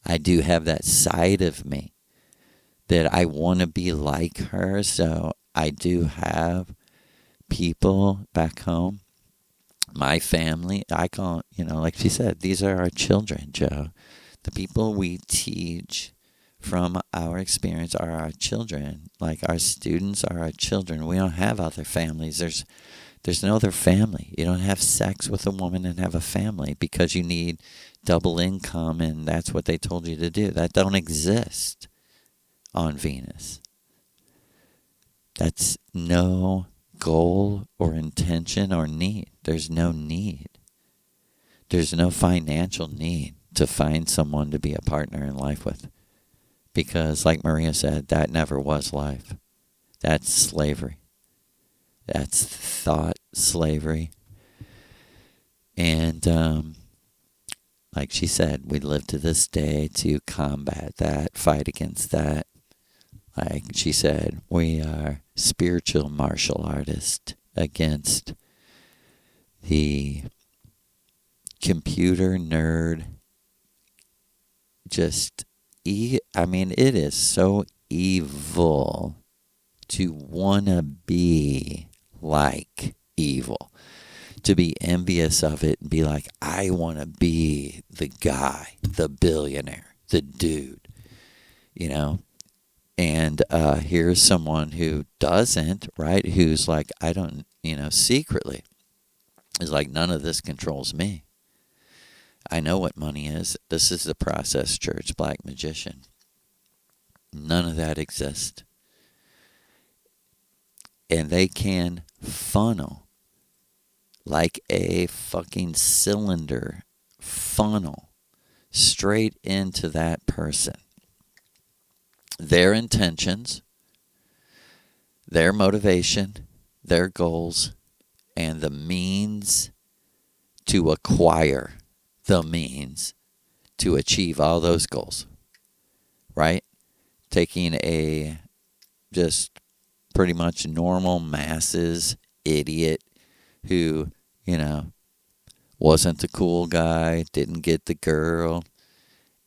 I do have that side of me that I want to be like her. So I do have people back home, my family. I call, like she said, these are our children, Joe. The people we teach from our experience are our children. Like, our students are our children. We don't have other families. There's no other family. You don't have sex with a woman and have a family because you need double income, and that's what they told you to do. That don't exist on Venus. That's no goal or intention or need. There's no need. There's no financial need to find someone to be a partner in life with. Because, like Maria said, that never was life. That's slavery. That's thought slavery. And like she said, we live to this day to combat that, fight against that. Like she said, we are spiritual martial artists against the computer nerd. It is so evil to want to be like evil. To be envious of it and be like, I want to be the guy, the billionaire, the dude, And here's someone who doesn't, right? Who's like, I don't, secretly is like, none of this controls me. I know what money is. This is the process, church, black magician. None of that exists. And they can funnel like a fucking cylinder funnel straight into that person. Their intentions, their motivation, their goals, and the means to acquire the means to achieve all those goals. Right? Taking a just pretty much normal masses idiot who, wasn't the cool guy, didn't get the girl,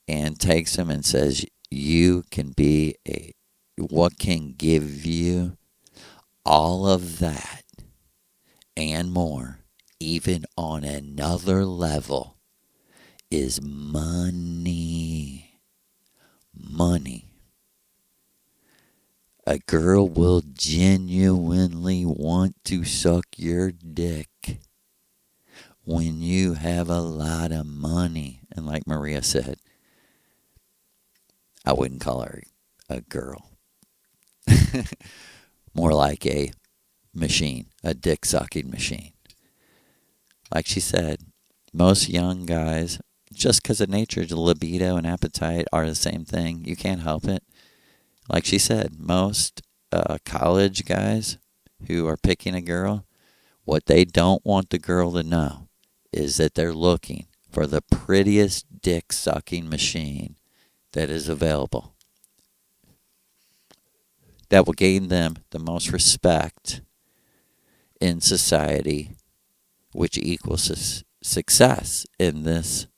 and takes him and says, you can be what can give you all of that and more, even on another level, is money. Money. A girl will genuinely want to suck your dick when you have a lot of money. And like Maria said, I wouldn't call her a girl. More like a machine, a dick-sucking machine. Like she said, most young guys, just because of nature, the libido and appetite are the same thing. You can't help it. Like she said, most college guys who are picking a girl, what they don't want the girl to know is that they're looking for the prettiest dick-sucking machine that is available. That will gain them the most respect in society, which equals success in this,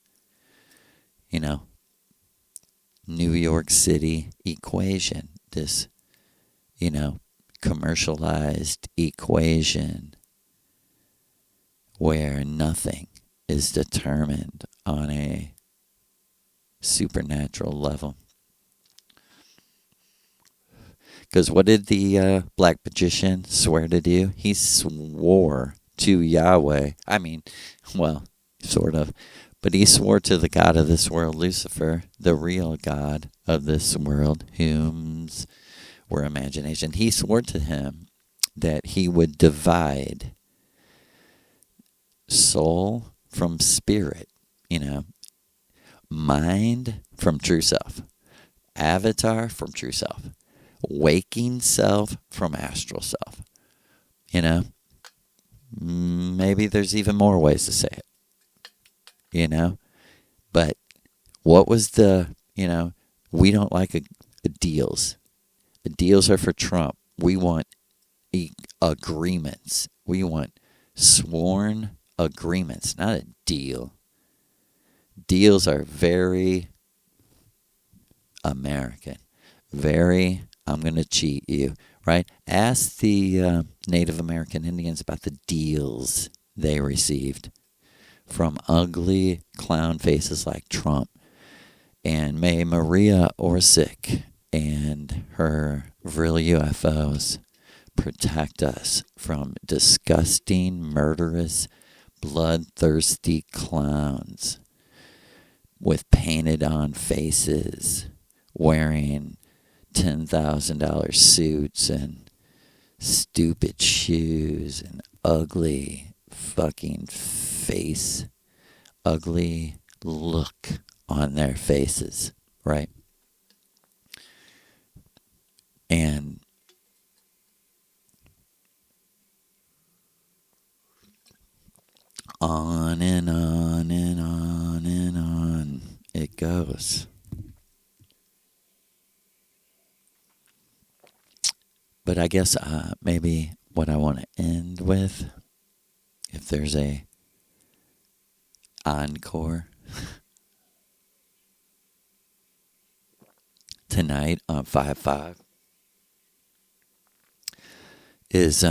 New York City equation, this, commercialized equation where nothing is determined on a supernatural level. Because what did the black magician swear to do? He swore to Yahweh. Sort of. But he swore to the God of this world, Lucifer, the real God of this world, whom's were imagination. He swore to him that he would divide soul from spirit, mind from true self, avatar from true self, waking self from astral self. Maybe there's even more ways to say it. But what was the, we don't like deals. The deals are for Trump. We want agreements. We want sworn agreements, not a deal. Deals are very American. Very, I'm going to cheat you, right? Ask the Native American Indians about the deals they received from ugly clown faces like Trump. And may Maria Orsic and her Vril UFOs protect us from disgusting, murderous, bloodthirsty clowns with painted-on faces, wearing $10,000 suits and stupid shoes and ugly fucking face ugly look on their faces, right? And on and on and on and on it goes. But I guess maybe what I want to end with, if there's a encore tonight on 5-5, is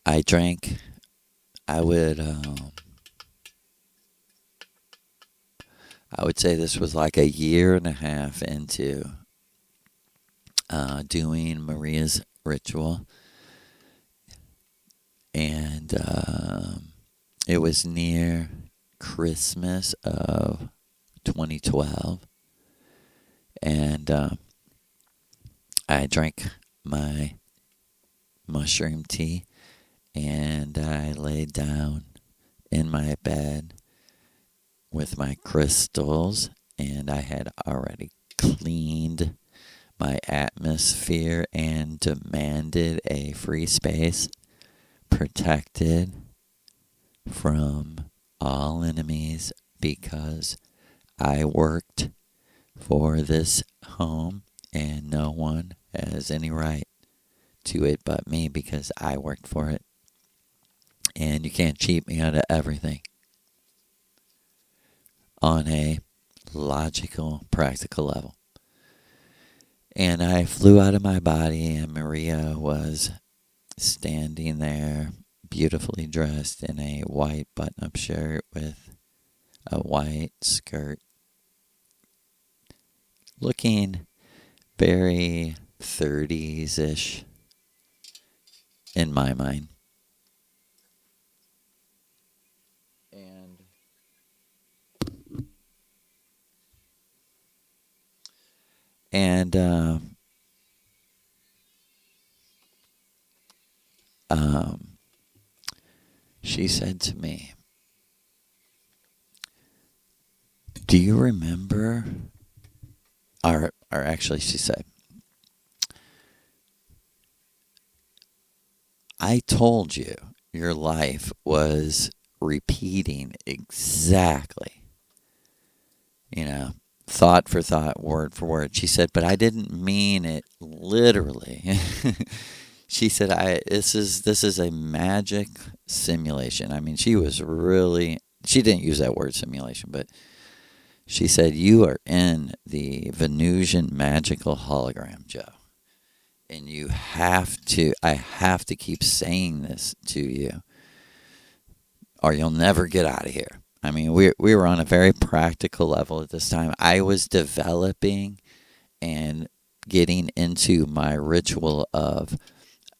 I drank. I would say this was like a year and a half into doing Maria's ritual, and it was near Christmas of 2012, and I drank my mushroom tea, and I laid down in my bed with my crystals, and I had already cleaned my atmosphere and demanded a free space protected from all enemies, because I worked for this home and no one has any right to it but me, because I worked for it. And you can't cheat me out of everything on a logical, practical level. And I flew out of my body, and Maria was standing there, beautifully dressed in a white button-up shirt with a white skirt, looking very 30s-ish in my mind. And she said to me, "Do you remember?" Or actually, she said, "I told you your life was repeating exactly, thought for thought, word for word." She said, "But I didn't mean it literally." She said, this is a magic simulation." I mean, she didn't use that word simulation, but she said, "You are in the Venusian magical hologram, Joe. And I have to keep saying this to you, or you'll never get out of here." I mean, we were on a very practical level at this time. I was developing and getting into my ritual of,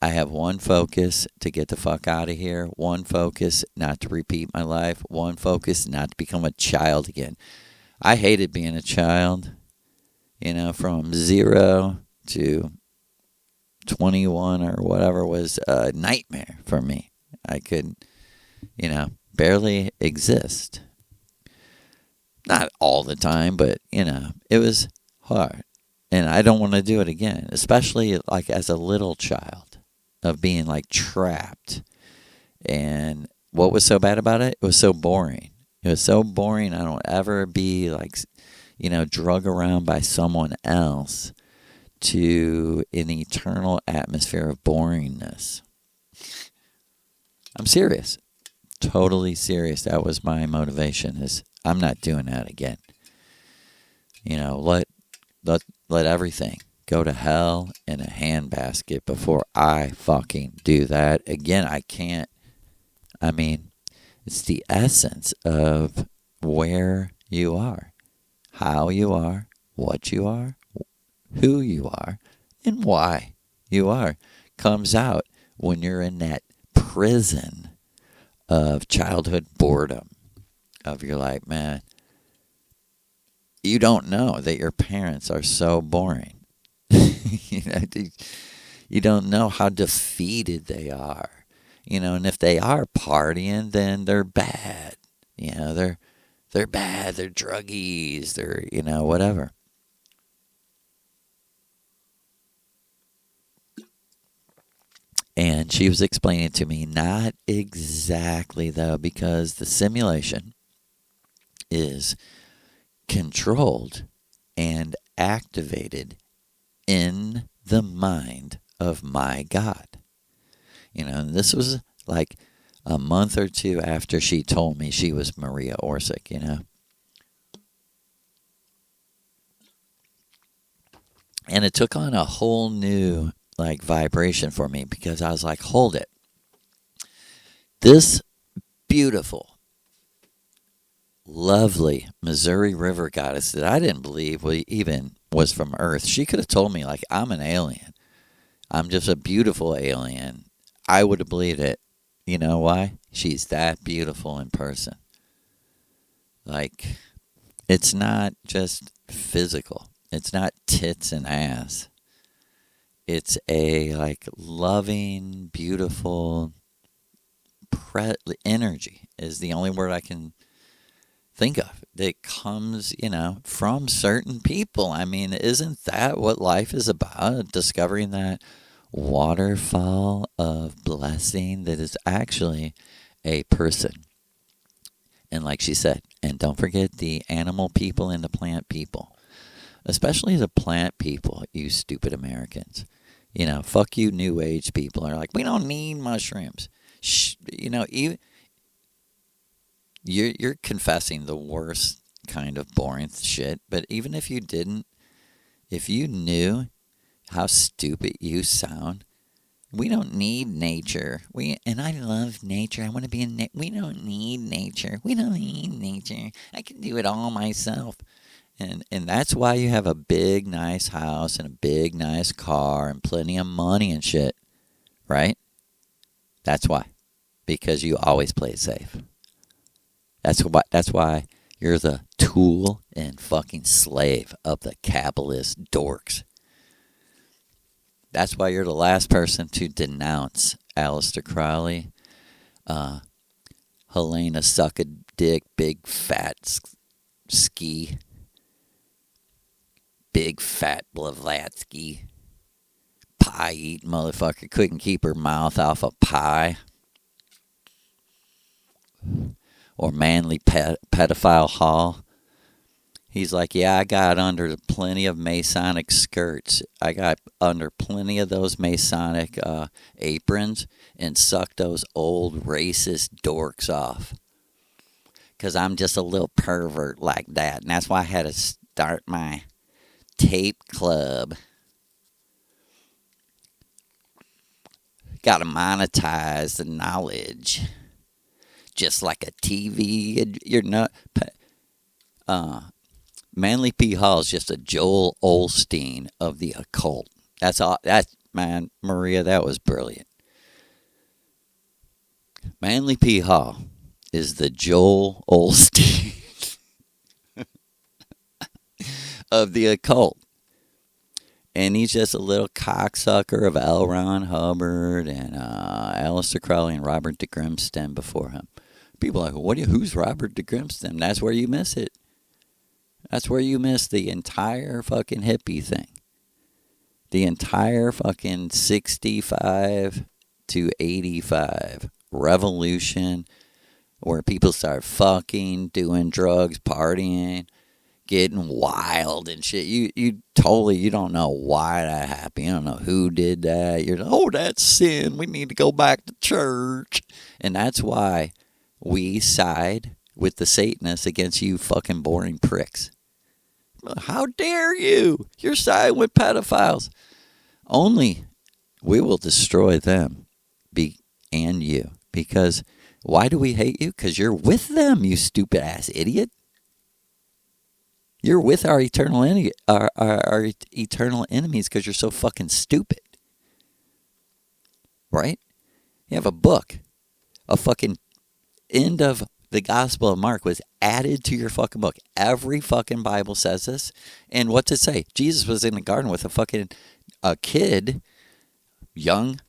I have one focus: to get the fuck out of here. One focus: not to repeat my life. One focus: not to become a child again. I hated being a child. From 0 to 21 or whatever was a nightmare for me. I could, barely exist. Not all the time, but, it was hard. And I don't want to do it again, especially like as a little child, of being like trapped. And what was so bad about it? It was so boring. It was so boring. I don't ever be like, drug around by someone else to an eternal atmosphere of boringness. I'm serious. Totally serious. That was my motivation, is I'm not doing that again. Let everything go to hell in a handbasket before I fucking do that again. I can't. I mean, it's the essence of where you are, how you are, what you are, who you are, and why you are. Comes out when you're in that prison of childhood boredom, of you're like, man, you don't know that your parents are so boring. You don't know how defeated they are. And if they are partying, then they're bad. They're bad. They're druggies. They're, whatever. And she was explaining to me, not exactly though, because the simulation is controlled and activated in the mind of my God. And this was like a month or two after she told me she was Maria Orsic, And it took on a whole new vibration for me, because I was like, hold it. This beautiful, lovely Missouri River goddess that I didn't believe even was from Earth. She could have told me, I'm an alien. I'm just a beautiful alien. I would have believed it. You know why? She's that beautiful in person. It's not just physical. It's not tits and ass. It's a loving, beautiful energy is the only word I can think of that comes, from certain people. I mean, isn't that what life is about? Discovering that waterfall of blessing that is actually a person. And like she said, and don't forget the animal people and the plant people. Especially the plant people, you stupid Americans. Fuck you New Age people are like, we don't need mushrooms. Even you're confessing the worst kind of boring shit. But even if you didn't, if you knew how stupid you sound, we don't need nature. And I love nature. I want to be in. We don't need nature. We don't need nature. I can do it all myself. And that's why you have a big, nice house and a big, nice car and plenty of money and shit, right? That's why. Because you always play it safe. That's why you're the tool and fucking slave of the capitalist dorks. That's why you're the last person to denounce Aleister Crowley, Helena Suck-a-Dick, Big Fat Ski, Big Fat Blavatsky, pie-eating motherfucker, couldn't keep her mouth off a pie. Or Manly Pedophile Hall. He's like, yeah, I got under plenty of Masonic skirts. I got under plenty of those Masonic aprons and sucked those old racist dorks off. Because I'm just a little pervert like that. And that's why I had to start my tape club. Got to monetize the knowledge. Just like a TV. You're not... Manly P. Hall is just a Joel Osteen of the occult. That's all. Man, Maria, that was brilliant. Manly P. Hall is the Joel Osteen of the occult. And he's just a little cocksucker of L. Ron Hubbard and Aleister Crowley and Robert de Grimstem before him. People are like, who's Robert de Grimstem? That's where you miss it. That's where you miss the entire fucking hippie thing. The entire fucking 65 to 85 revolution where people start fucking, doing drugs, partying, getting wild and shit. You don't know why that happened. You don't know who did that. You're like, oh, that's sin. We need to go back to church. And that's why we side with the Satanists against you fucking boring pricks. How dare you? You're siding with pedophiles. Only we will destroy them and you. Because why do we hate you? Because you're with them, you stupid ass idiot. You're with our eternal our eternal enemies because you're so fucking stupid. Right? You have a book. A fucking end of the Gospel of Mark was added to your fucking book. Every fucking Bible says this. And what's it say? Jesus was in the garden with a kid, young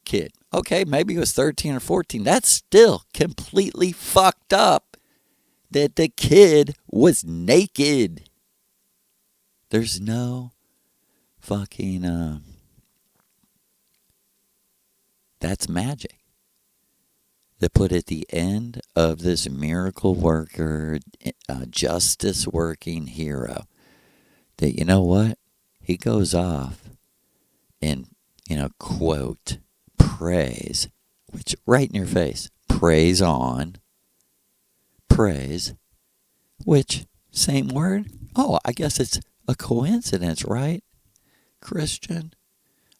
kid. Okay, maybe he was 13 or 14. That's still completely fucked up that the kid was naked. There's no fucking, that's magic. That put at the end of this miracle worker, justice working hero, that, you know what? He goes off and, quote, praise, which right in your face, praise on, praise, which, same word? Oh, I guess it's a coincidence, right? Christian?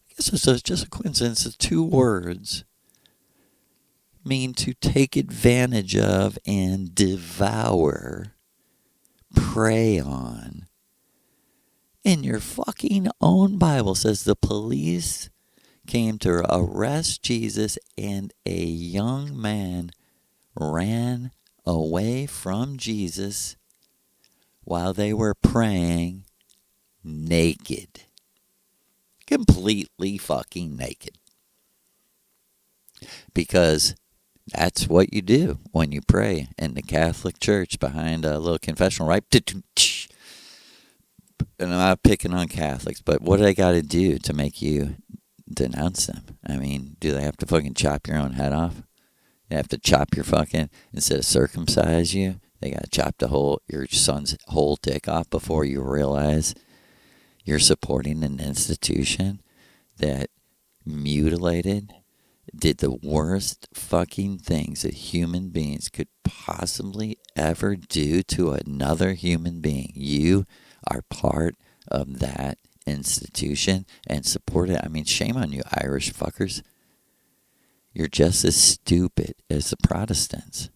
I guess it's just a coincidence. The two words mean to take advantage of and devour, prey on. And your fucking own Bible says the police came to arrest Jesus and a young man ran away from Jesus while they were praying naked. Completely fucking naked. Because that's what you do when you pray in the Catholic Church behind a little confessional, right? And I'm not picking on Catholics, but what do they got to do to make you denounce them? I mean, do they have to fucking chop your own head off? They have to chop your fucking, instead of circumcise you, they got to chop your son's whole dick off before you realize you're supporting an institution that mutilated, did the worst fucking things that human beings could possibly ever do to another human being. You are part of that institution and support it. I mean, shame on you, Irish fuckers. You're just as stupid as the Protestants.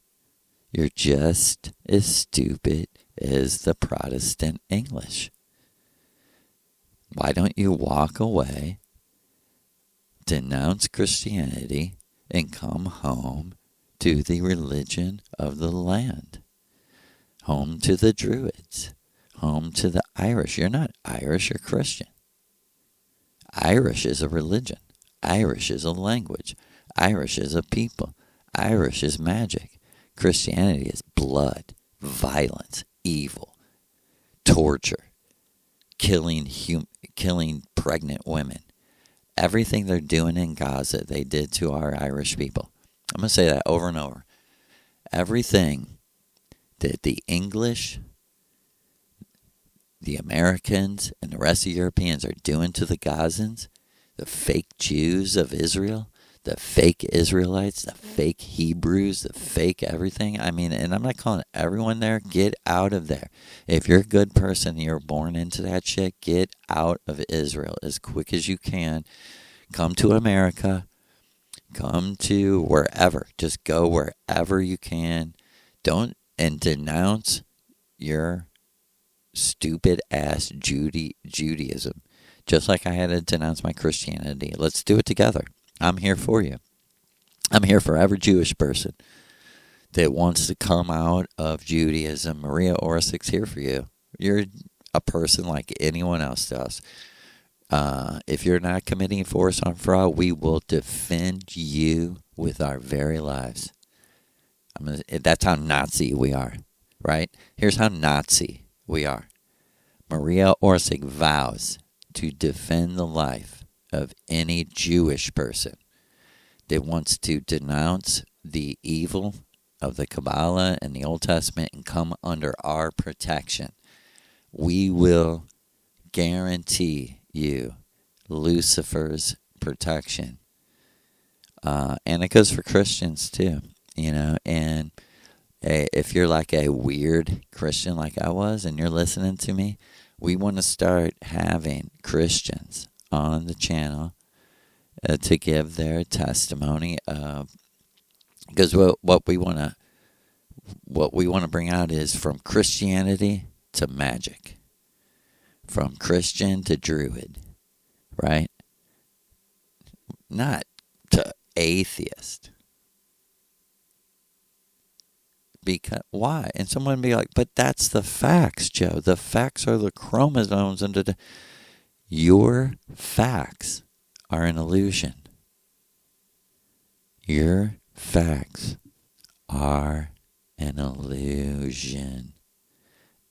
You're just as stupid as the Protestant English. Why don't you walk away, denounce Christianity, and come home to the religion of the land? Home to the Druids. Home to the Irish. You're not Irish, you're Christian. Irish is a religion. Irish is a language. Irish is a people. Irish is magic. Christianity is blood, violence, evil, torture, killing pregnant women. Everything they're doing in Gaza, they did to our Irish people. I'm going to say that over and over. Everything that the English, the Americans, and the rest of the Europeans are doing to the Gazans, the fake Jews of Israel, the fake Israelites, the fake Hebrews, the fake everything. I mean, and I'm not calling everyone there. Get out of there. If you're a good person and you're born into that shit, get out of Israel as quick as you can. Come to America. Come to wherever. Just go wherever you can. Don't, and denounce your stupid ass Judaism. Just like I had to denounce my Christianity. Let's do it together. I'm here for you. I'm here for every Jewish person that wants to come out of Judaism. Maria Orsic's here for you. You're a person like anyone else does. If you're not committing force on fraud, we will defend you with our very lives. That's how Nazi we are, right? Here's how Nazi we are. Maria Orsic vows to defend the life of any Jewish person that wants to denounce the evil of the Kabbalah and the Old Testament and come under our protection. We will guarantee you Lucifer's protection. And it goes for Christians too, and if you're like a weird Christian like I was and you're listening to me, we want to start having Christians on the channel to give their testimony of, because what we want to bring out is from Christianity to magic, from Christian to Druid, right? Not to atheist. Because why? And someone would be like, but that's the facts, Joe. The facts are the chromosomes under the. Your facts are an illusion. Your facts are an illusion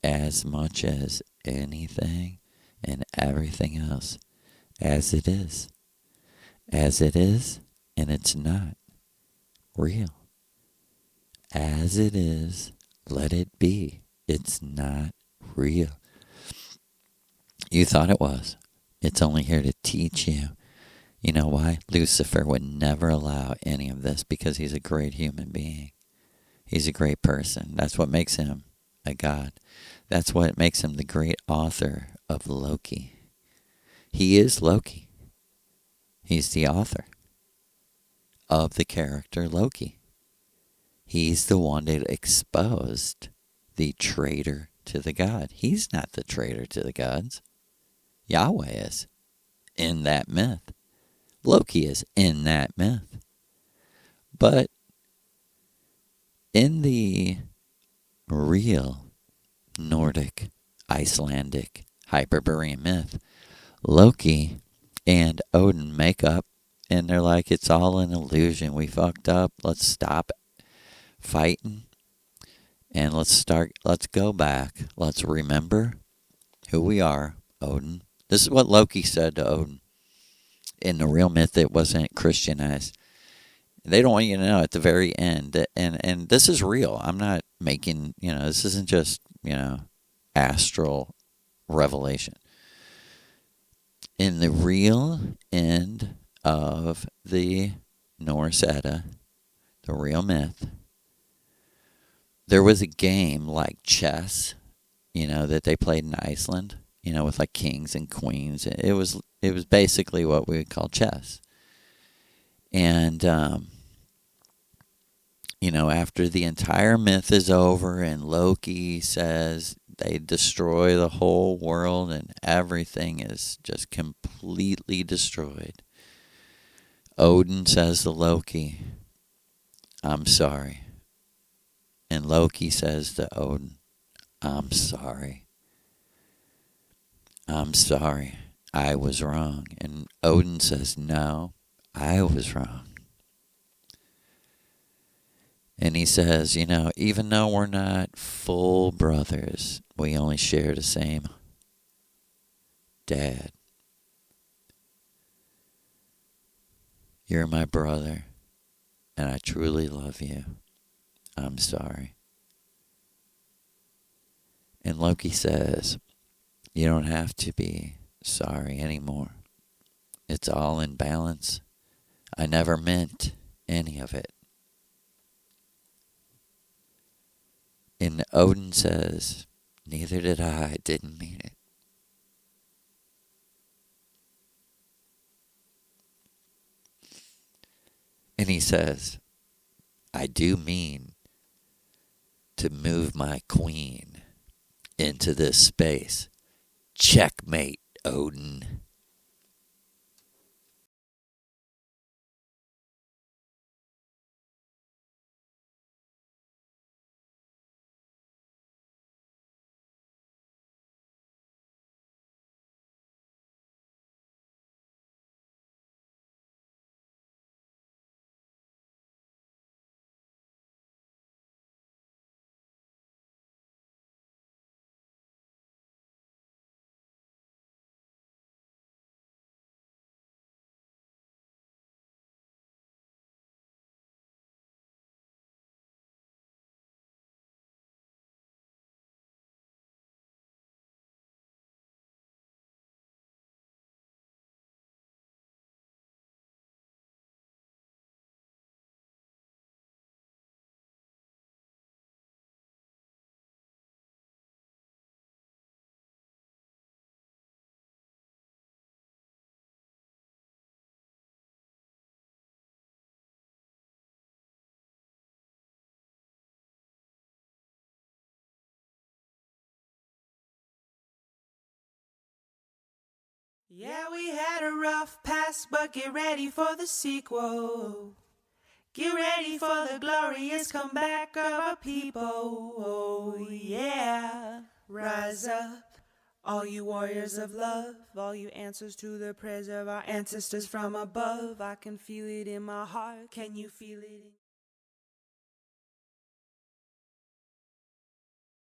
as much as anything and everything else, as it is. As it is, and it's not real. As it is, let it be. It's not real. You thought it was. It's only here to teach you. You know why? Lucifer would never allow any of this because he's a great human being. He's a great person. That's what makes him a god. That's what makes him the great author of Loki. He is Loki. He's the author of the character Loki. He's the one that exposed the traitor to the god. He's not the traitor to the gods. Yahweh is in that myth. Loki is in that myth. But in the real Nordic, Icelandic, Hyperborean myth, Loki and Odin make up, and they're like, it's all an illusion. We fucked up. Let's stop fighting. And let's go back. Let's remember who we are, Odin. This is what Loki said to Odin. In the real myth, it wasn't Christianized. They don't want you to know at the very end. And this is real. I'm not making, this isn't just, astral revelation. In the real end of the Norse Edda, the real myth, there was a game like chess, that they played in Iceland, with like kings and queens. It was basically what we would call chess. And, after the entire myth is over and Loki says they destroy the whole world and everything is just completely destroyed, Odin says to Loki, I'm sorry. And Loki says to Odin, I'm sorry. I'm sorry. I was wrong. And Odin says, no, I was wrong. And he says, even though we're not full brothers, we only share the same dad. You're my brother, and I truly love you. I'm sorry. And Loki says, you don't have to be sorry anymore. It's all in balance. I never meant any of it. And Odin says, neither did I didn't mean it. And he says, I do mean to move my queen into this space. Checkmate, Odin. Yeah, we had a rough past, but get ready for the sequel. Get ready for the glorious comeback of our people. Oh, yeah. Rise up, All you warriors of love, all you answers to the prayers of our ancestors from above. I can feel it in my heart, can you feel it in